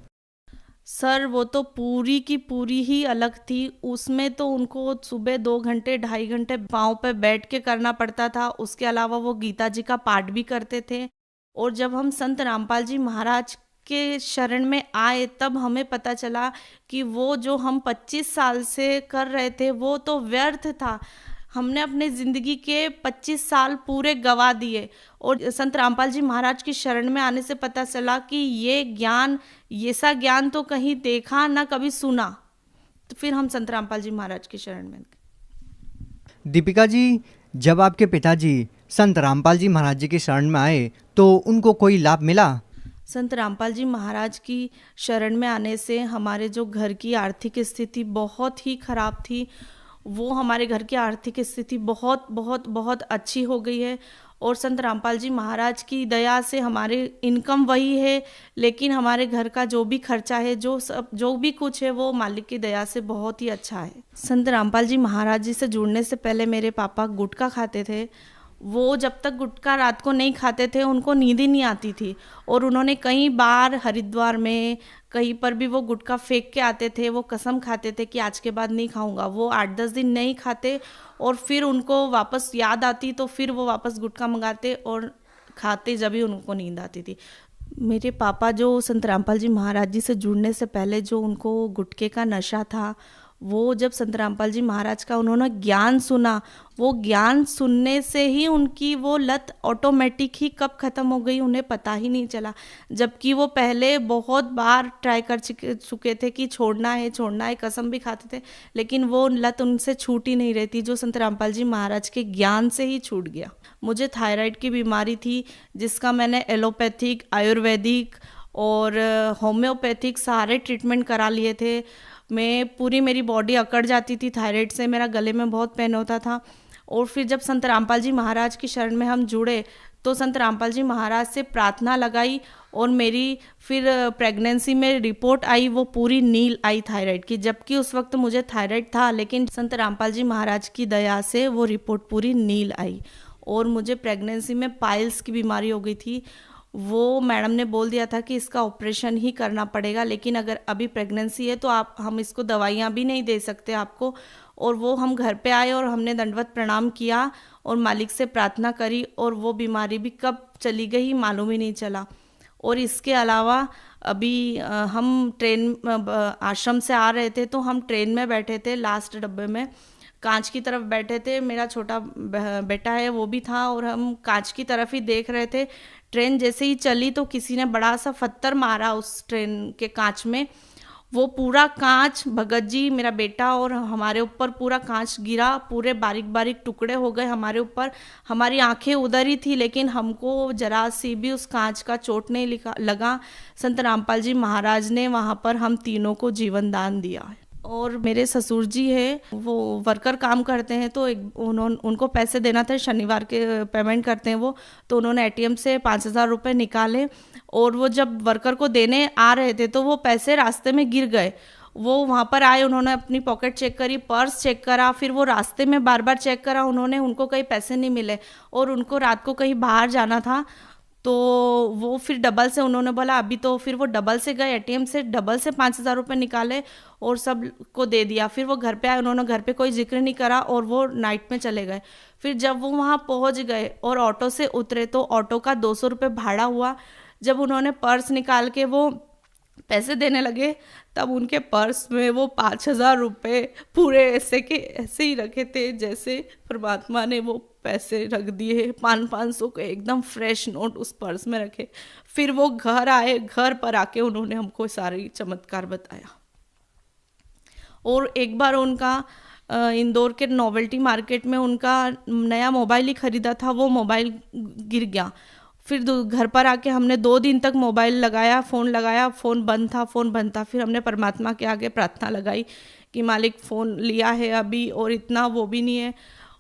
S8: सर, वो तो पूरी की पूरी ही अलग थी। उसमें तो उनको सुबह 2 घंटे 2.5 घंटे पाँव पे बैठ के करना पड़ता था। उसके अलावा वो गीता जी का पाठ भी करते थे। और जब हम संत रामपाल जी महाराज के शरण में आए तब हमें पता चला कि वो जो हम 25 साल से कर रहे थे वो तो व्यर्थ था। हमने अपने ज़िंदगी के 25 साल पूरे गवा दिए। और संत रामपाल जी महाराज की शरण में आने से पता चला कि ये ज्ञान, ये सा ज्ञान तो कहीं देखा ना कभी सुना। तो फिर हम संत रामपाल जी महाराज की शरण में गए।
S7: दीपिका जी, जब आपके पिताजी संत रामपाल जी महाराज जी की शरण में आए तो उनको कोई लाभ मिला?
S8: संत रामपाल जी महाराज की शरण में आने से हमारे जो घर की आर्थिक स्थिति बहुत ही खराब थी, वो हमारे घर की आर्थिक स्थिति बहुत बहुत बहुत अच्छी हो गई है। और संत रामपाल जी महाराज की दया से हमारे इनकम वही है, लेकिन हमारे घर का जो भी खर्चा है, जो भी कुछ है, वो मालिक की दया से बहुत ही अच्छा है। संत रामपाल जी महाराज जी से जुड़ने से पहले मेरे पापा गुटखा खाते थे। वो जब तक गुटखा रात को नहीं खाते थे उनको नींद ही नहीं आती थी। और उन्होंने कई बार हरिद्वार में कहीं पर भी वो गुटखा फेंक के आते थे। वो कसम खाते थे कि आज के बाद नहीं खाऊंगा। वो 8-10 दिन नहीं खाते और फिर उनको वापस याद आती तो फिर वो वापस गुटखा मंगाते और खाते, जब भी उनको नींद आती थी। मेरे पापा जो संत रामपाल जी महाराज जी से जुड़ने से पहले जो उनको गुटखे का नशा था, वो जब संत रामपाल जी महाराज का उन्होंने ज्ञान सुना, वो ज्ञान सुनने से ही उनकी वो लत ऑटोमेटिक ही कब ख़त्म हो गई उन्हें पता ही नहीं चला। जबकि वो पहले बहुत बार ट्राई कर चुके थे कि छोड़ना है, कसम भी खाते थे, लेकिन वो लत उनसे छूट ही नहीं रहती, जो संत रामपाल जी महाराज के ज्ञान से ही छूट गया। मुझे थायराइड की बीमारी थी, जिसका मैंने एलोपैथिक, आयुर्वेदिक और होम्योपैथिक सारे ट्रीटमेंट करा लिए थे। मेरी बॉडी अकड़ जाती थी थायराइड से, मेरा गले में बहुत पेन होता था। और फिर जब संत रामपाल जी महाराज की शरण में हम जुड़े तो संत रामपाल जी महाराज से प्रार्थना लगाई और मेरी फिर प्रेगनेंसी में रिपोर्ट आई, वो पूरी नील आई थायराइड की। जबकि उस वक्त मुझे थायराइड था, लेकिन संत रामपाल जी महाराज की दया से वो रिपोर्ट पूरी नील आई। और मुझे प्रेगनेंसी में पाइल्स की बीमारी हो गई थी। वो मैडम ने बोल दिया था कि इसका ऑपरेशन ही करना पड़ेगा, लेकिन अगर अभी प्रेगनेंसी है तो हम इसको दवाइयाँ भी नहीं दे सकते आपको। और वो हम घर पे आए और हमने दंडवत प्रणाम किया और मालिक से प्रार्थना करी, और वो बीमारी भी कब चली गई मालूम ही नहीं चला। और इसके अलावा अभी हम ट्रेन आश्रम से आ रहे थे, तो हम ट्रेन में बैठे थे, लास्ट डब्बे में कांच की तरफ बैठे थे। मेरा छोटा बेटा है, वो भी था, और हम कांच की तरफ ही देख रहे थे। ट्रेन जैसे ही चली तो किसी ने बड़ा सा पत्थर मारा उस ट्रेन के कांच में। वो पूरा कांच, भगत जी, मेरा बेटा और हमारे ऊपर पूरा कांच गिरा, पूरे बारीक बारीक टुकड़े हो गए हमारे ऊपर। हमारी आंखें उधर ही थी, लेकिन हमको जरा सी भी उस कांच का चोट नहीं लगा। संत रामपाल जी महाराज ने वहाँ पर हम तीनों को जीवन दान दिया है। और मेरे ससुर जी है, वो वर्कर काम करते हैं, तो उनको पैसे देना था, शनिवार के पेमेंट करते हैं वो। तो उन्होंने एटीएम से 5,000 रुपये निकाले, और वो जब वर्कर को देने आ रहे थे तो वो पैसे रास्ते में गिर गए। वो वहाँ पर आए, उन्होंने अपनी पॉकेट चेक करी, पर्स चेक करा, फिर वो रास्ते में बार बार चेक करा उनको कहीं पैसे नहीं मिले। और उनको रात को कहीं बाहर जाना था, तो वो फिर डबल से उन्होंने बोला अभी, तो फिर वो डबल से गए, एटीएम से डबल से 5,000 रुपये निकाले और सब को दे दिया। फिर वो घर पे आए, उन्होंने घर पे कोई जिक्र नहीं करा और वो नाइट में चले गए। फिर जब वो वहाँ पहुँच गए और ऑटो से उतरे तो ऑटो का 200 रुपये भाड़ा हुआ। जब उन्होंने पर्स निकाल के वो पैसे देने लगे, तब उनके पर्स में वो 5,000 रुपये पूरे ऐसे के ऐसे ही रखे थे, जैसे परमात्मा ने वो पैसे रख दिए। 500 के एकदम फ्रेश नोट उस पर्स में रखे। फिर वो घर आए, घर पर आके उन्होंने हमको सारी चमत्कार बताया। और एक बार उनका इंदौर के नोवेल्टी मार्केट में उनका नया मोबाइल ही खरीदा था, वो मोबाइल गिर गया। फिर घर पर आके हमने 2 दिन तक मोबाइल लगाया, फ़ोन बंद था। फिर हमने परमात्मा के आगे प्रार्थना लगाई कि मालिक फ़ोन लिया है अभी और इतना वो भी नहीं है।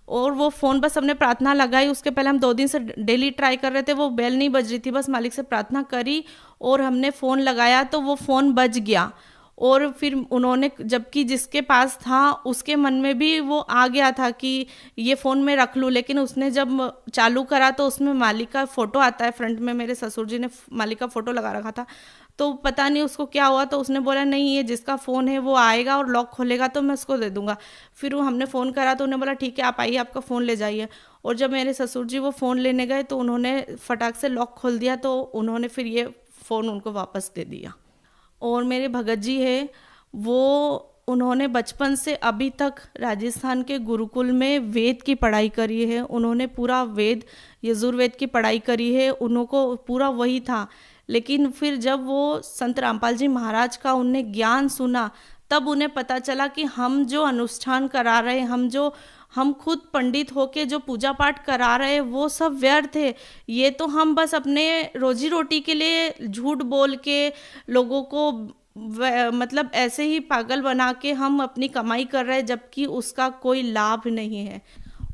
S8: और वो फ़ोन बस हमने प्रार्थना लगाई। उसके पहले हम 2 दिन से डेली ट्राई कर रहे थे, वो बेल नहीं बज रही थी। बस मालिक से प्रार्थना करी और हमने फ़ोन लगाया तो वो फ़ोन बज गया। और फिर उन्होंने, जबकि जिसके पास था उसके मन में भी वो आ गया था कि ये फ़ोन मैं रख लूँ, लेकिन उसने जब चालू करा तो उसमें मालिक का फ़ोटो आता है फ्रंट में। मेरे ससुर जी ने मालिक का फ़ोटो लगा रखा था, तो पता नहीं उसको क्या हुआ। तो उसने बोला नहीं, ये जिसका फ़ोन है वो आएगा और लॉक खोलेगा तो मैं उसको दे दूँगा। फिर वो हमने फ़ोन करा तो उन्होंने बोला ठीक है, आप आइए, आपका फ़ोन ले जाइए। और जब मेरे ससुर जी वो फ़ोन लेने गए तो उन्होंने फटाक से लॉक खोल दिया, तो उन्होंने फिर ये फ़ोन उनको वापस दे दिया। और मेरे भगत जी है, वो उन्होंने बचपन से अभी तक राजस्थान के गुरुकुल में वेद की पढ़ाई करी है। उन्होंने पूरा वेद, यजुर्वेद की पढ़ाई करी है, उनको पूरा वही था। लेकिन फिर जब वो संत रामपाल जी महाराज का उनने ज्ञान सुना, तब उन्हें पता चला कि हम जो अनुष्ठान करा रहे, हम खुद पंडित होके जो पूजा पाठ करा रहे, वो सब व्यर्थ है। ये तो हम बस अपने रोजी रोटी के लिए झूठ बोल के लोगों को मतलब ऐसे ही पागल बना के हम अपनी कमाई कर रहे हैं, जबकि उसका कोई लाभ नहीं है।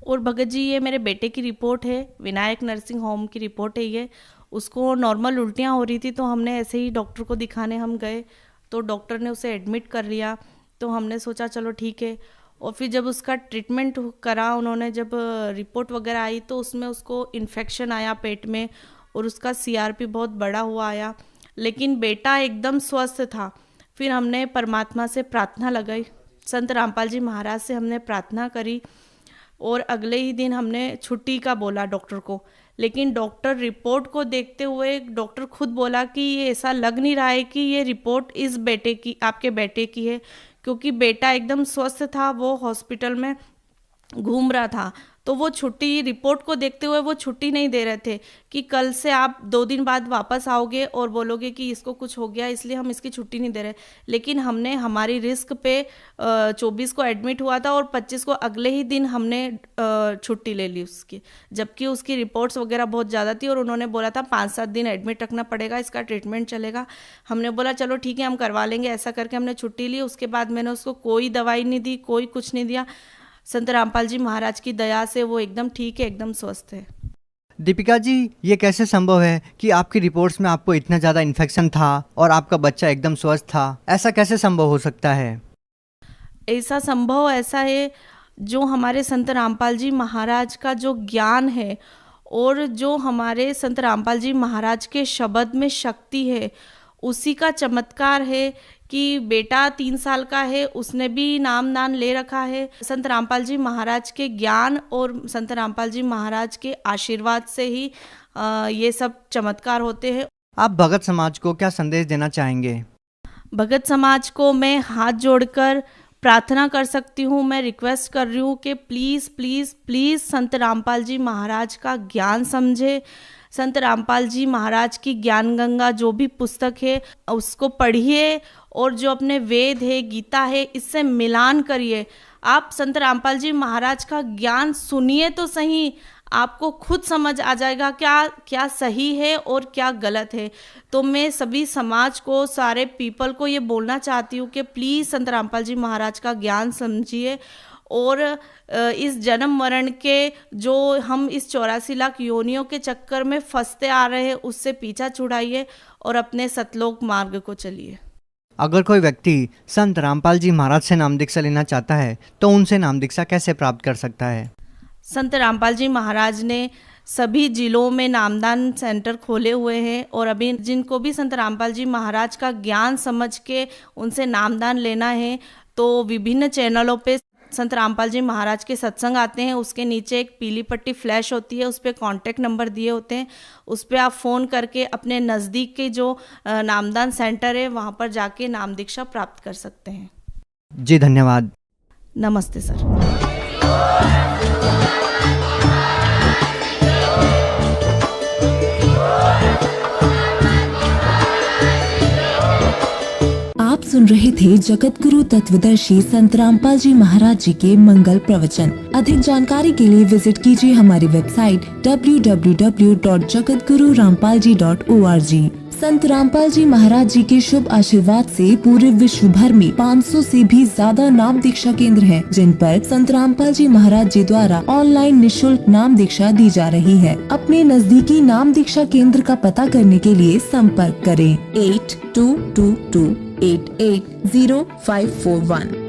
S8: और भगत जी, ये मेरे बेटे की रिपोर्ट है, विनायक नर्सिंग होम की रिपोर्ट है ये। उसको नॉर्मल उल्टियाँ हो रही थी, तो हमने ऐसे ही डॉक्टर को दिखाने हम गए, तो डॉक्टर ने उसे एडमिट कर लिया। तो हमने सोचा चलो ठीक है। और फिर जब उसका ट्रीटमेंट करा उन्होंने, जब रिपोर्ट वगैरह आई, तो उसमें उसको इन्फेक्शन आया पेट में और उसका CRP बहुत बड़ा हुआ आया। लेकिन बेटा एकदम स्वस्थ था। फिर हमने परमात्मा से प्रार्थना लगाई, संत रामपाल जी महाराज से हमने प्रार्थना करी, और अगले ही दिन हमने छुट्टी का बोला डॉक्टर को। लेकिन डॉक्टर रिपोर्ट को देखते हुए डॉक्टर खुद बोला कि ये ऐसा लग नहीं रहा है कि ये रिपोर्ट इस बेटे की, आपके बेटे की है, क्योंकि बेटा एकदम स्वस्थ था, वो हॉस्पिटल में घूम रहा था। तो वो छुट्टी, रिपोर्ट को देखते हुए वो छुट्टी नहीं दे रहे थे कि कल से आप 2 दिन बाद वापस आओगे और बोलोगे कि इसको कुछ हो गया, इसलिए हम इसकी छुट्टी नहीं दे रहे। लेकिन हमने हमारी रिस्क पे 24 को एडमिट हुआ था और 25 को अगले ही दिन हमने छुट्टी ले ली उसकी, जबकि उसकी रिपोर्ट्स वगैरह बहुत ज़्यादा थी और उन्होंने बोला था 5-7 दिन एडमिट रखना पड़ेगा, इसका ट्रीटमेंट चलेगा। हमने बोला चलो ठीक है, हम करवा लेंगे। ऐसा करके हमने छुट्टी ली। उसके बाद मैंने उसको कोई दवाई नहीं दी, कोई कुछ नहीं दिया। संत रामपाल जी महाराज की दया से वो एकदम ठीक है, एकदम स्वस्थ है।
S7: दीपिका जी, ये कैसे संभव है कि आपकी रिपोर्ट्स में आपको इतना ज़्यादा इन्फेक्शन था और आपका बच्चा एकदम स्वस्थ था? ऐसा कैसे संभव हो सकता है?
S8: ऐसा संभव ऐसा है, जो हमारे संत रामपाल जी महाराज का जो ज्ञान है और जो हमारे संत रामपाल जी महाराज के शब्द में शक्ति है, उसी का चमत्कार है कि बेटा 3 साल का है, उसने भी नाम दान ले रखा है। संत रामपाल जी महाराज के ज्ञान और संत रामपाल जी महाराज के आशीर्वाद से ही ये सब चमत्कार होते हैं।
S7: आप भगत समाज को क्या संदेश देना चाहेंगे?
S8: भगत समाज को मैं हाथ जोड़कर प्रार्थना कर सकती हूँ, मैं रिक्वेस्ट कर रही हूँ कि प्लीज़ प्लीज़ प्लीज़ संत रामपाल जी महाराज का ज्ञान समझे। संत रामपाल जी महाराज की ज्ञान गंगा जो भी पुस्तक है उसको पढ़िए, और जो अपने वेद है, गीता है, इससे मिलान करिए। आप संत रामपाल जी महाराज का ज्ञान सुनिए तो सही, आपको खुद समझ आ जाएगा क्या सही है और क्या गलत है। तो मैं सभी समाज को, सारे पीपल को ये बोलना चाहती हूँ कि प्लीज़ संत रामपाल जी महाराज का ज्ञान समझिए, और इस जन्म मरण के जो हम इस 84 लाख योनियों के चक्कर में फंसते आ रहे हैं, उससे पीछा छुड़ाइए और अपने सतलोक मार्ग को चलिए।
S7: अगर कोई व्यक्ति संत रामपाल जी महाराज से नाम दीक्षा लेना चाहता है तो उनसे नाम दीक्षा कैसे प्राप्त कर सकता है?
S8: संत रामपाल जी महाराज ने सभी जिलों में नामदान सेंटर खोले हुए हैं, और अभी जिनको भी संत रामपाल जी महाराज का ज्ञान समझ के उनसे नामदान लेना है, तो विभिन्न चैनलों पे संत रामपाल जी महाराज के सत्संग आते हैं। उसके नीचे एक पीली पट्टी फ्लैश होती है, उस पर कॉन्टैक्ट नंबर दिए होते हैं, उस पर आप फ़ोन करके अपने नज़दीक के जो नामदान सेंटर है वहाँ पर जाके नाम दीक्षा प्राप्त कर सकते हैं।
S7: जी धन्यवाद।
S8: नमस्ते सर।
S9: आप सुन रहे थे जगत गुरु तत्वदर्शी संत रामपाल जी महाराज जी के मंगल प्रवचन। अधिक जानकारी के लिए विजिट कीजिए हमारी वेबसाइट www.jagatgururampalji.org। संत रामपाल जी महाराज जी के शुभ आशीर्वाद से पूरे विश्व भर में 500 से भी ज्यादा नाम दीक्षा केंद्र हैं, जिन पर संत रामपाल जी महाराज जी द्वारा ऑनलाइन निशुल्क नाम दीक्षा दी जा रही है। अपने नजदीकी नाम दीक्षा केंद्र का पता करने के लिए संपर्क करें 8222880541।